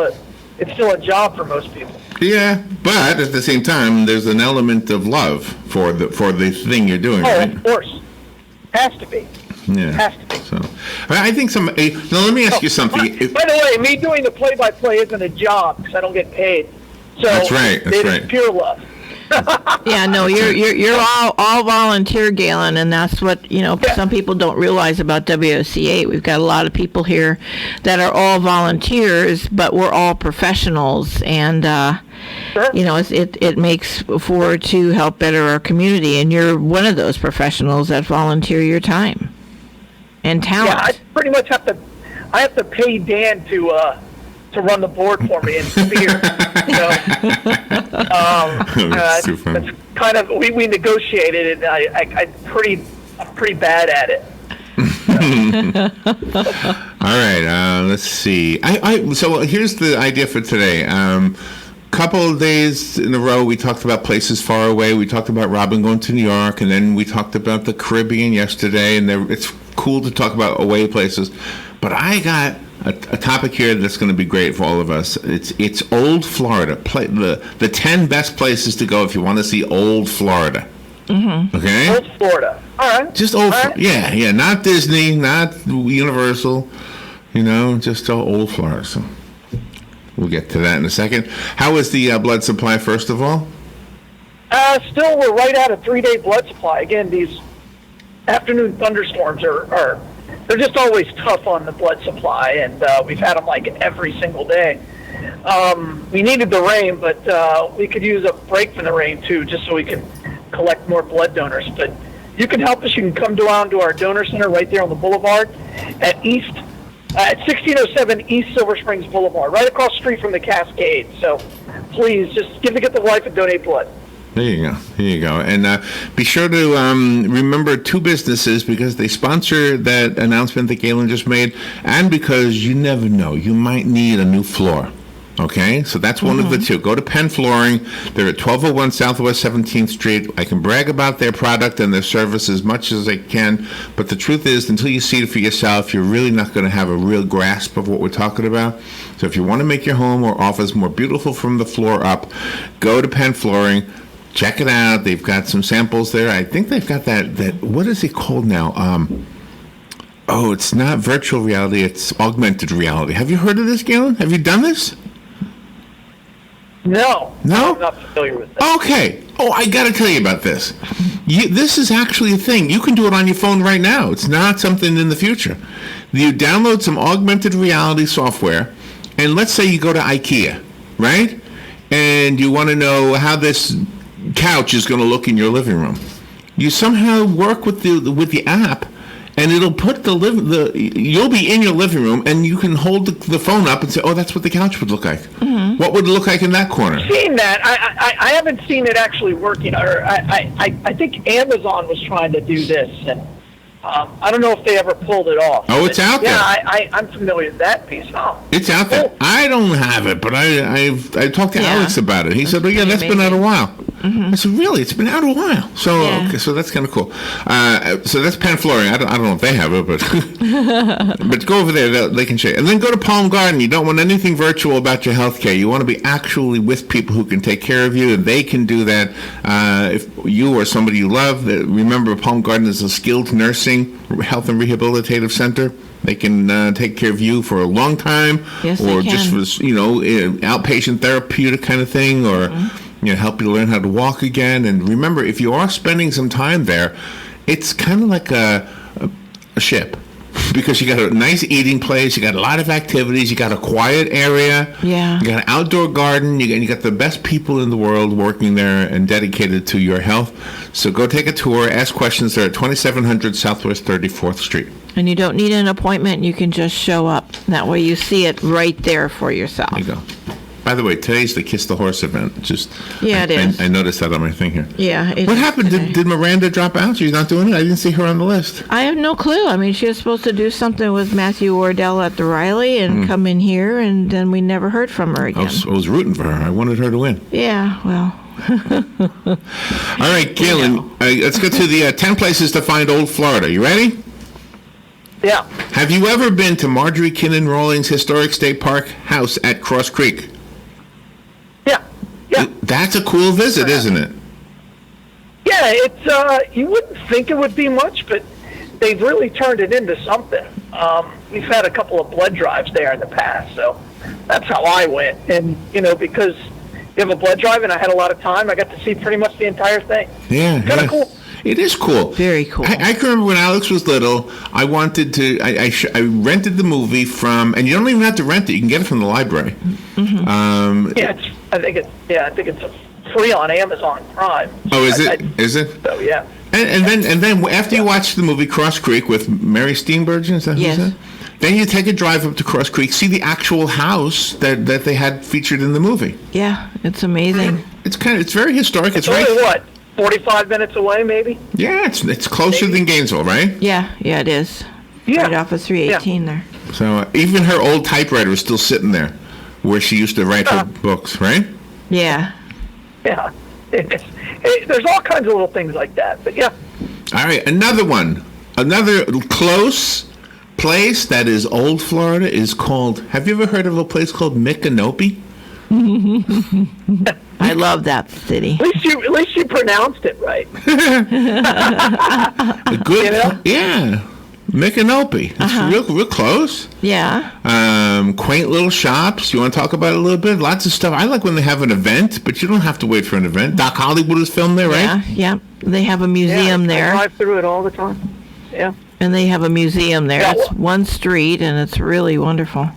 a job for most people. Yeah, but at the same time, there's an element of love for the thing you're doing, right? Of course. Has to be. Yeah. Has to be. So, I think now let me ask you something. By the way, me doing the play-by-play isn't a job because I don't get paid. So That's right. It's pure love. Yeah, no, you're all volunteer, Galen, and that's what some people don't realize about WOC8. We've got a lot of people here that are all volunteers, but we're all professionals, and it makes for to help better our community. And you're one of those professionals that volunteer your time and talent. Yeah, I pretty much have to pay Dan to run the board for me and steer. That's kind of we negotiated it. I'm pretty bad at it. All right, let's see. So here's the idea for today. Couple of days in a row, we talked about places far away. We talked about Robin going to New York, and then we talked about the Caribbean yesterday. And it's cool to talk about away places, but I got a topic here that's going to be great for all of us. It's old Florida. The 10 best places to go if you want to see old Florida. Mm-hmm. Okay. Old Florida. All right. Just old. Right. Yeah. Not Disney, not Universal. Just old Florida. So we'll get to that in a second. How is the blood supply, first of all? Still, we're right at a 3-day blood supply. Again, these afternoon thunderstorms are they're just always tough on the blood supply, and we've had them like every single day. We needed the rain, but we could use a break from the rain too, just so we can collect more blood donors. But you can help us. You can come down to our donor center right there on the boulevard at 1607 East Silver Springs Boulevard, right across the street from the Cascade. So please, just get the wife and donate blood. There you go. And be sure to remember 2 businesses because they sponsor that announcement that Galen just made, and because you never know, you might need a new floor. Okay, so that's one of the 2. Go to Penn Flooring. They're at 1201 Southwest 17th Street. I can brag about their product and their service as much as I can, but the truth is, until you see it for yourself, you're really not going to have a real grasp of what we're talking about. So if you want to make your home or office more beautiful from the floor up, go to Penn Flooring. Check it out. They've got some samples there. I think they've got that what is it called now? It's not virtual reality. It's augmented reality. Have you heard of this, Galen? Have you done this? No? I'm not familiar with that. Okay. I got to tell you about this. This is actually a thing. You can do it on your phone right now. It's not something in the future. You download some augmented reality software, and let's say you go to IKEA, right? And you want to know how this couch is going to look in your living room. You somehow work with the app, and it'll put you'll be in your living room, and you can hold the phone up and say, "Oh, that's what the couch would look like." Mm-hmm. What would it look like in that corner? I've seen that. I haven't seen it actually working. Or I think Amazon was trying to do this, and I don't know if they ever pulled it off. Oh, it's out there. Yeah, I'm familiar with that piece. Oh, it's out there. I don't have it, but I talked to Alex about it. He said, "Well, that's been out a while." Mm-hmm. I said, "Really? It's been out a while." So, okay, so that's kind of cool. So that's Penn Flooring. I don't know if they have it, but but go over there. They can show you. And then go to Palm Garden. You don't want anything virtual about your health care. You want to be actually with people who can take care of you, and they can do that. If you or somebody you love, remember Palm Garden is a skilled nursing, health and rehabilitative center. They can take care of you for a long time, or just for outpatient therapeutic kind of thing, or help you learn how to walk again. And remember, if you are spending some time there, it's kind of like a ship, because you got a nice eating place, you got a lot of activities, you got a quiet area, you got an outdoor garden, you got the best people in the world working there and dedicated to your health. So go take a tour, ask questions. There at 2700 Southwest 34th Street. And you don't need an appointment. You can just show up. That way you see it right there for yourself. There you go. By the way, today's the Kiss the Horse event. Yeah, it is. I noticed that on my thing here. Yeah. What happened? Did Miranda drop out? She's not doing it? I didn't see her on the list. I have no clue. I mean, she was supposed to do something with Matthew Wardell at the Riley and come in here, and then we never heard from her again. I was rooting for her. I wanted her to win. Yeah, well. All right, Galen, let's go to the 10 places to find old Florida. You ready? Yeah. Have you ever been to Marjorie Kinnan Rawlings Historic State Park House at Cross Creek? Yeah. That's a cool visit, isn't it? Yeah, it's you wouldn't think it would be much, but they've really turned it into something. We've had a couple of blood drives there in the past, so that's how I went. And, because you have a blood drive and I had a lot of time, I got to see pretty much the entire thing. Yeah. Kind of cool. It is cool. Very cool. I can remember when Alex was little, I wanted to, I rented the movie from, and you don't even have to rent it, you can get it from the library. Mm-hmm. I think it's free on Amazon Prime. Oh, is it? Is it? So, yeah. And then after you watch the movie Cross Creek with Mary Steenburgen, is that who Yes. is that? Then you take a drive up to Cross Creek, see the actual house that they had featured in the movie. Yeah, it's amazing. It's very historic. It's only what, 45 minutes away, maybe? Yeah, it's closer than Gainesville, right? Yeah, it is. Yeah. Right off of 318 there. So even her old typewriter is still sitting there, where she used to write her books, right? Yeah. Yeah. There's all kinds of little things like that, but yeah. All right, another one. Another close place that is old Florida is called, have you ever heard of a place called Micanopy? I love that city. At least you pronounced it right. Yeah. Micanopy. It's real close. Yeah. Quaint little shops. You want to talk about it a little bit? Lots of stuff. I like when they have an event, but you don't have to wait for an event. Doc Hollywood was filmed there, right? Yeah. They have a museum there. I drive through it all the time. Yeah. And they have a museum there. Yeah, It's one street, and it's really wonderful.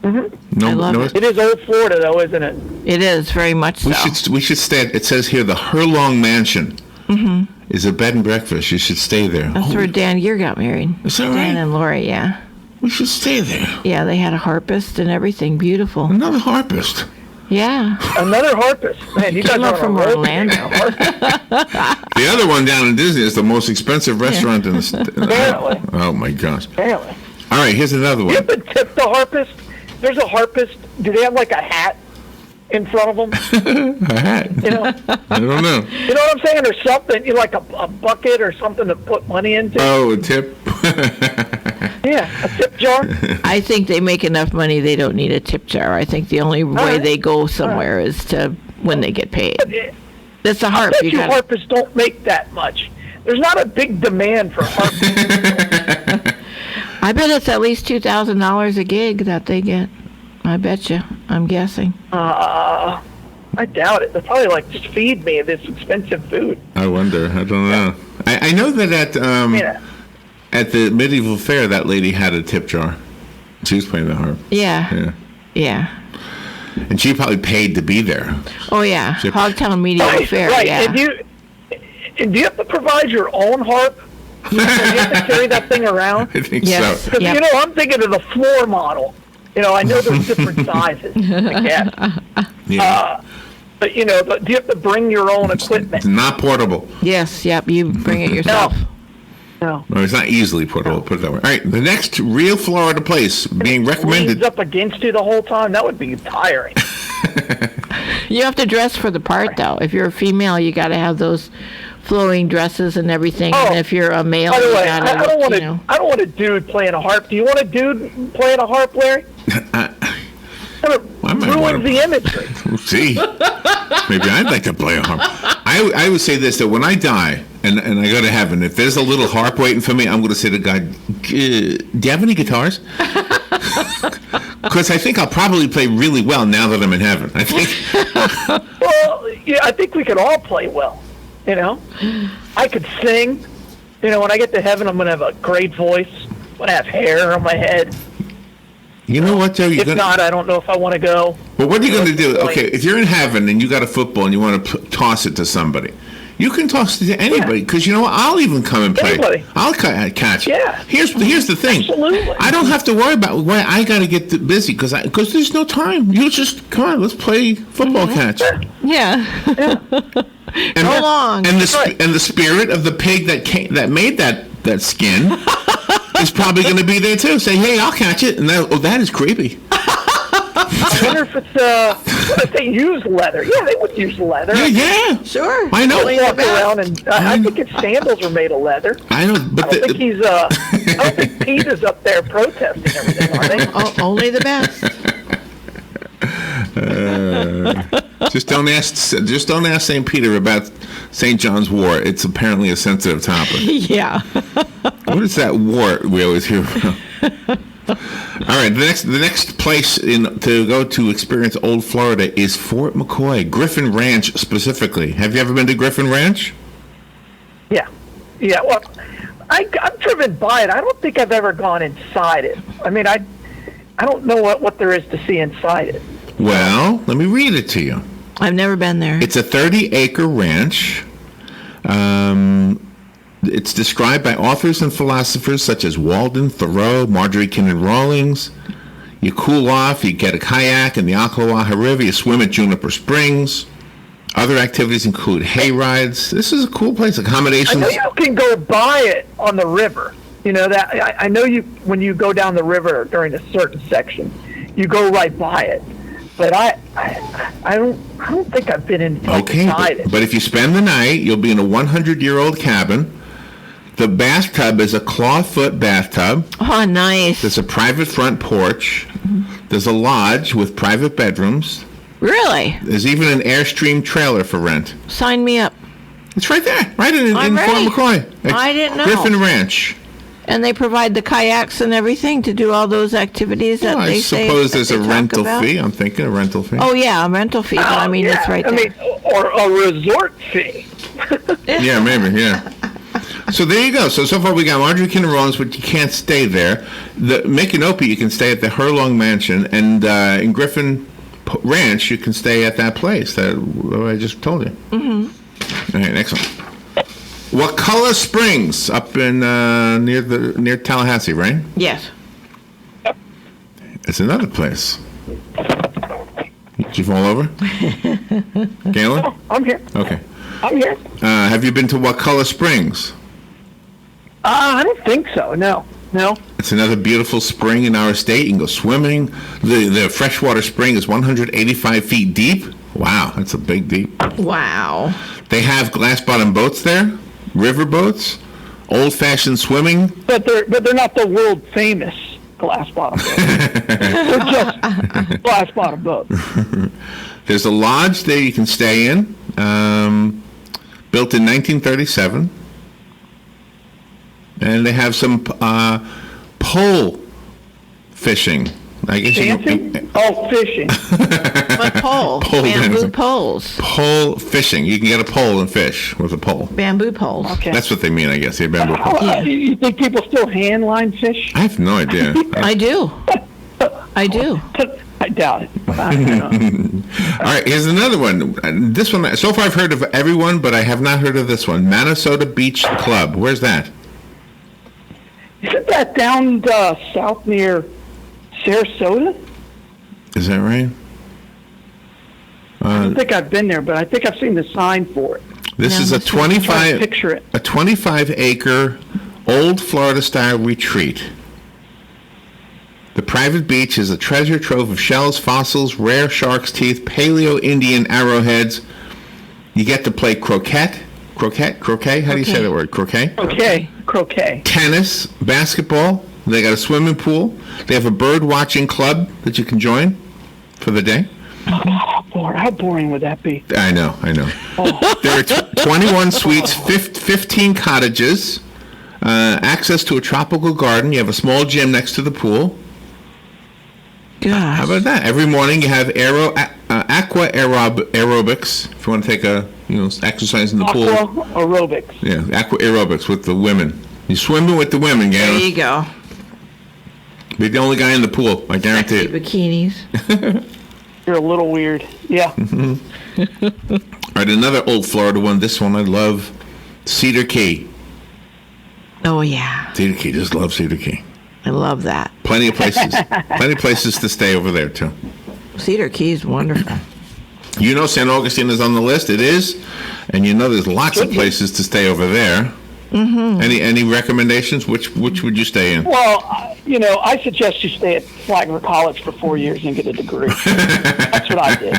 Mm-hmm. I love it. It is old Florida, though, isn't it? It is, very much so. We should stay. It says here the Herlong Mansion is a bed and breakfast. You should stay there. That's where Dan Gear got married. Is that Dan right? and Lori, yeah. We should stay there. Yeah, they had a harpist and everything. Beautiful. Another harpist. Yeah. Another harpist. Man, you guys are from on a roll Orlando. The other one down in Disney is the most expensive restaurant in the state. Apparently. Oh, my gosh. Apparently. All right, here's another one. You ever tip the harpist? There's a harpist. Do they have like a hat in front of them? A hat? I don't know. You know what I'm saying? Or something, like a bucket or something to put money into? Oh, a tip? Yeah, a tip jar. I think they make enough money they don't need a tip jar. I think the only way they go somewhere is to when they get paid. That's a harp. I bet you harpists don't make that much. There's not a big demand for harpists. I bet it's at least $2,000 a gig that they get. I bet you. I'm guessing. I doubt it. They're probably like, just feed me this expensive food. I wonder. I don't know. I know that at the medieval fair, that lady had a tip jar. She was playing the harp. Yeah. And she probably paid to be there. Oh, yeah. Hogtown Medieval Fair, right. yeah. And do you have to provide your own harp? Do you have to carry that thing around? I think Yes. so. Because, I'm thinking of the floor model. I know there's different sizes, I guess. Yeah. But, do you have to bring your own equipment? It's not portable. Yes, yep. You bring it yourself. No. No, it's not easily portable, put it that way. All right, the next real Florida place being recommended. Leans up against you the whole time? That would be tiring. You have to dress for the part, though. If you're a female, you got to have those flowing dresses and everything. And if you're a male, By the way, you got to, I don't want a dude playing a harp. Do you want a dude playing a harp, Larry? Ruins the imagery. See, maybe I'd like to play a harp. I would say this, that when I die and I go to heaven, if there's a little harp waiting for me, I'm going to say to God, do you have any guitars? Because I think I'll probably play really well now that I'm in heaven. I think. Well, yeah, I think we could all play well. I could sing. When I get to heaven, I'm going to have a great voice. I'm going to have hair on my head. You know what, Joe? If not, I don't know if I want to go. Well, what are you going to do? Okay, if you're in heaven and you got a football and you want to toss it to somebody, You can toss it to anybody because you know what? I'll even come and play. Anybody. I'll catch. Yeah. Here's the thing. Absolutely. I don't have to worry about why I got to get busy because there's no time. You just come on. Let's play football catch. Yeah. Go along. And the spirit of the pig that made that skin is probably going to be there too. Say, hey, I'll catch it, and that is creepy. I wonder if if they use leather. Yeah, they would use leather. Yeah. Sure. I know. Walk around and I think his sandals were made of leather. I know, but I don't think Pete is up there protesting everything, are they? Only the best. Just don't ask St. Peter about St. John's War. It's apparently a sensitive topic. Yeah. What is that war we always hear about? All right, the next place to go to experience Old Florida is Fort McCoy, Griffin Ranch specifically. Have you ever been to Griffin Ranch? Yeah. Well, I've driven by it. I don't think I've ever gone inside it. I mean, I don't know what there is to see inside it. Well, let me read it to you. I've never been there. It's a 30-acre ranch. It's described by authors and philosophers such as Walden, Thoreau, Marjorie Kinnan Rawlings. You cool off, you get a kayak in the Ocala River, you swim at Juniper Springs. Other activities include hay rides. This is a cool place. Accommodations. I know you can go by it on the river. You know that. I know when you go down the river during a certain section, you go right by it. But I don't think I've been inside it. But if you spend the night, you'll be in a 100-year-old cabin. The bathtub is a clawfoot bathtub. Oh, nice. There's a private front porch. Mm-hmm. There's a lodge with private bedrooms. Really? There's even an Airstream trailer for rent. Sign me up. It's right there, right in Fort McCoy. I didn't know. Griffin Ranch. And they provide the kayaks and everything to do all those activities that they say. I suppose there's a rental about? fee. I'm thinking a rental fee. Oh, yeah, a rental fee. But I mean, it's right there. I mean, or a resort fee. Yeah, maybe, yeah. So there you go. So far we got Marjorie Kinnan Rawlings, but you can't stay there. The Micanopy, you can stay at the Herlong Mansion, and in Griffin Ranch, you can stay at that place that I just told you. Mm-hmm. All right, next one. Ocala Springs, up in near Tallahassee, right? Yes. It's another place. Did you fall over? Galen? Oh, I'm here. Okay. I'm here. Have you been to Ocala Springs? I don't think so. No. It's another beautiful spring in our state. You can go swimming. The freshwater spring is 185 feet deep. Wow, that's a big deep. Wow. They have glass-bottom boats there, river boats, old-fashioned swimming. But they're not the world famous glass bottom boats. They're just glass bottom boats. There's a lodge there you can stay in, built in 1937. And they have some pole fishing. I guess fishing. What pole? Bamboo dancing. poles. Pole fishing. You can get a pole and fish with a pole. Bamboo poles. Okay. That's what they mean, I guess. Yeah, bamboo poles. You think people still hand line fish? I have no idea. I do. I doubt it. I don't know. All right, here's another one. This one, so far I've heard of everyone, but I have not heard of this one. Minnesota Beach Club. Where's that? Isn't that down south near Sarasota? Is that right? I don't think I've been there, but I think I've seen the sign for it. This is a 25 picture it. A 25-acre old Florida-style retreat. The private beach is a treasure trove of shells, fossils, rare shark's teeth, paleo-Indian arrowheads. You get to play croquet. Croquet? How do you say that word? Croquet? Croquet. Tennis, basketball. They got a swimming pool. They have a bird watching club that you can join for the day. Oh, God, how boring would that be? I know. Oh. There are 21 suites, 15 cottages, access to a tropical garden. You have a small gym next to the pool. Gosh. How about that? Every morning you have aqua aerobics. If you want to take exercise in the pool. Aqua aerobics. Yeah, aqua aerobics with the women. You're swimming with the women, Galen. There you go. Be the only guy in the pool, I guarantee it. Bikinis. You're a little weird. Yeah. right, another old Florida one. This one I love. Cedar Key. Oh, yeah. Cedar Key. Just love Cedar Key. I love that. Plenty of places. Plenty of places to stay over there, too. Cedar Key is wonderful. You know St. Augustine is on the list. It is. And you know there's lots of places to stay over there. Mm-hmm. Any recommendations? Which would you stay in? Well, I suggest you stay at Flagler College for 4 years and get a degree. That's what I did.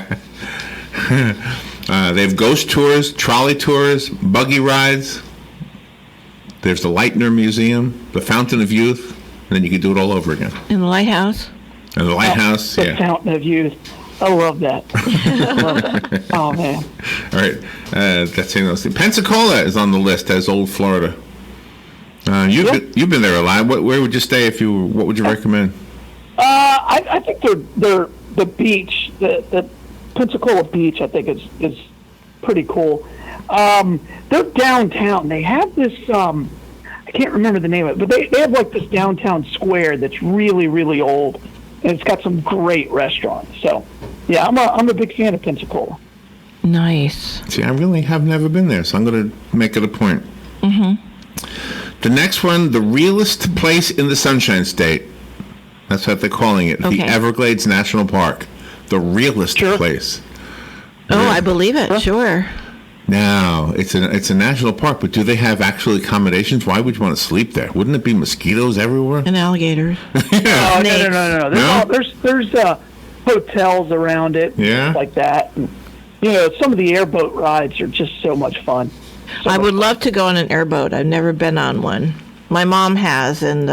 They have ghost tours, trolley tours, buggy rides. There's the Lightner Museum, the Fountain of Youth, and then you can do it all over again. In the lighthouse? And the lighthouse, The Fountain of Youth. I love that. I love that. Oh, man. All right. That's saying those things. Pensacola is on the list as old Florida. You've been there a lot. Where would you stay what would you recommend? I think they're the beach, the Pensacola beach, I think is pretty cool. They're downtown. They have this, I can't remember the name of it, but they have like this downtown square that's really, really old, and it's got some great restaurants. So, yeah, I'm a big fan of Pensacola. Nice. See, I really have never been there, so I'm going to make it a point. Mm-hmm. The next one, the realest place in the Sunshine State. That's what they're calling it. Okay. The Everglades National Park. The realest place. Oh, I believe it. Sure. Now, it's a national park, but do they have actual accommodations? Why would you want to sleep there? Wouldn't it be mosquitoes everywhere? And alligators. Oh, no. There's hotels around it, like that. And, some of the airboat rides are just so much fun. I would love to go on an airboat. I've never been on one. My mom has, and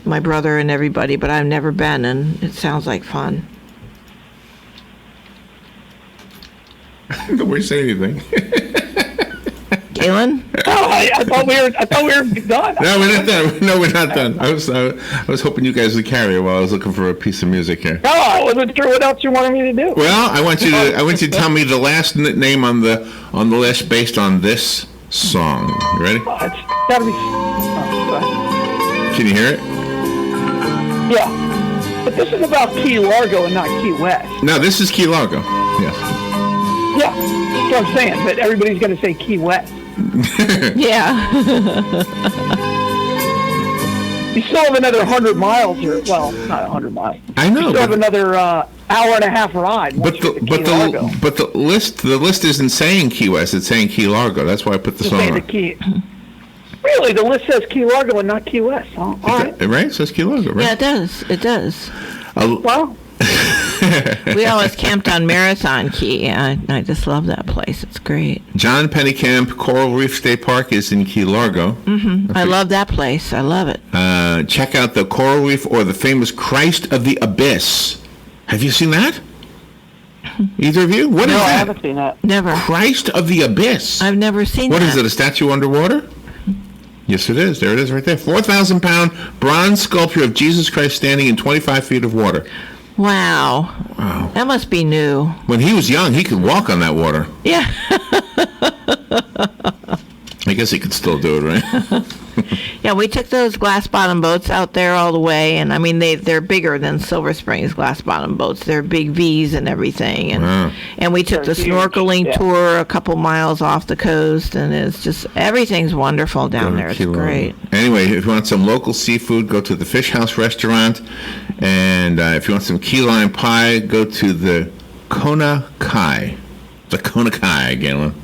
my brother and everybody, but I've never been, and it sounds like fun. Don't worry, say anything. Galen? Oh, I thought we were done. No, we're not done. No, we're not done. I was hoping you guys would carry it while I was looking for a piece of music here. No, I wasn't sure what else you wanted me to do. Well, I want you to tell me the last name on the list based on this song. You ready? It's gotta be. Go ahead. Can you hear it? Yeah, but this is about Key Largo and not Key West. No, this is Key Largo. Yes. Yeah, that's what I'm saying. But everybody's going to say Key West. Yeah. You still have another 100 miles, not 100 miles. I know. You still have another hour and a half ride. But the list isn't saying Key West. It's saying Key Largo. That's why I put the song on. Really, the list says Key Largo and not Key West. Huh? All right. Right? It says Key Largo, right? Yeah, it does. It does. Well. We always camped on Marathon Key. I just love that place. It's great. John Pennekamp Coral Reef State Park is in Key Largo. Mm-hmm. I love that place. I love it. Check out the Coral Reef or the famous Christ of the Abyss. Have you seen that? Either of you? What is that? No, I haven't seen that. Never. Christ of the Abyss. I've never seen that. What is it, a statue underwater? Yes, it is. There it is right there. 4,000-pound bronze sculpture of Jesus Christ standing in 25 feet of water. Wow. That must be new. When he was young, he could walk on that water. Yeah. I guess he could still do it, right? Yeah, we took those glass bottom boats out there all the way, and I mean they're bigger than Silver Springs glass bottom boats. They're big V's and everything, and we took the snorkeling tour a couple miles off the coast, and it's just everything's wonderful down there. It's great. Anyway, if you want some local seafood, go to the Fish House restaurant, and if you want some key lime pie, go to the Kona Kai. The Kona Kai again.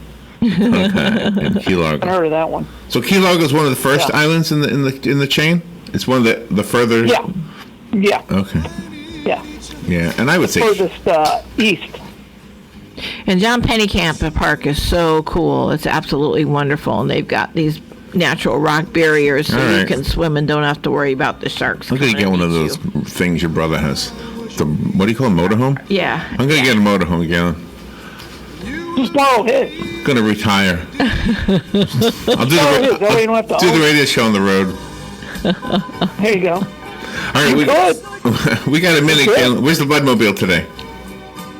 In Key Largo. I've heard of that one. So Key Largo is one of the first islands in the chain. It's one of the further. Yeah. Okay. Yeah. Yeah, and I would say furthest east. And John Pennekamp Park is so cool. It's absolutely wonderful, and they've got these natural rock barriers so you can swim and don't have to worry about the sharks. I'm gonna get one of those things your brother has. What do you call a motorhome? Yeah. I'm gonna get a motorhome again. Just borrow his. I'm gonna retire. I'll do the radio show on the road. There you go. All right, we got a minute. Where's the Bloodmobile today?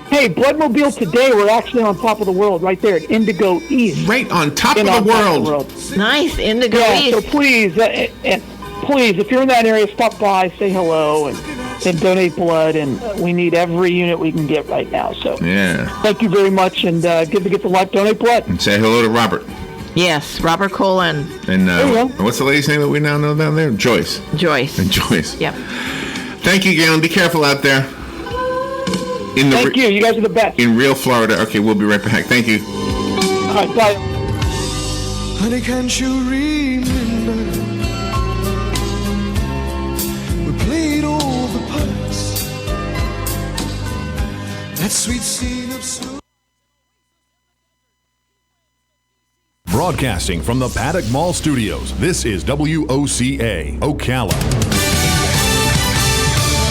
Hey, Bloodmobile today. We're actually on top of the world, right there at Indigo East. Right on top of the world. Nice, Indigo East. So please, if you're in that area, stop by, say hello, and and donate blood, and we need every unit we can get right now. So thank you very much, and give the life, donate blood. And say hello to Robert. Yes, Robert Colin. And what's the lady's name that we now know down there? Joyce. Joyce. Yep. Thank you, Galen. Be careful out there. Thank you. You guys are the best. In real Florida. Okay, we'll be right back. Thank you. All right, bye. Honey, can't you remember? We played all the parts. That sweet scene of snow. Broadcasting from the Paddock Mall Studios, this is WOCA, Ocala.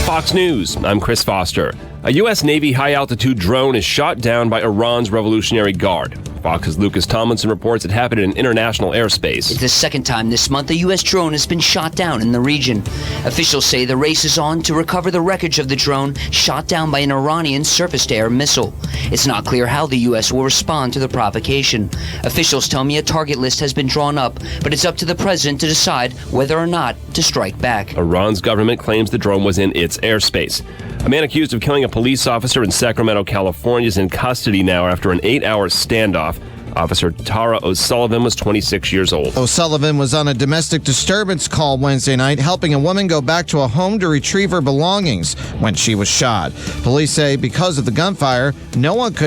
Fox News, I'm Chris Foster. A U.S. Navy high-altitude drone is shot down by Iran's Revolutionary Guard. Fox's Lucas Tomlinson reports it happened in international airspace. It's the second time this month a U.S. drone has been shot down in the region. Officials say the race is on to recover the wreckage of the drone shot down by an Iranian surface-to-air missile. It's not clear how the U.S. will respond to the provocation. Officials tell me a target list has been drawn up, but it's up to the president to decide whether or not to strike back. Iran's government claims the drone was in its airspace. A man accused of killing a police officer in Sacramento, California is in custody now after an 8-hour standoff. Officer Tara O'Sullivan was 26 years old. O'Sullivan was on a domestic disturbance call Wednesday night, helping a woman go back to a home to retrieve her belongings when she was shot. Police say because of the gunfire, no one could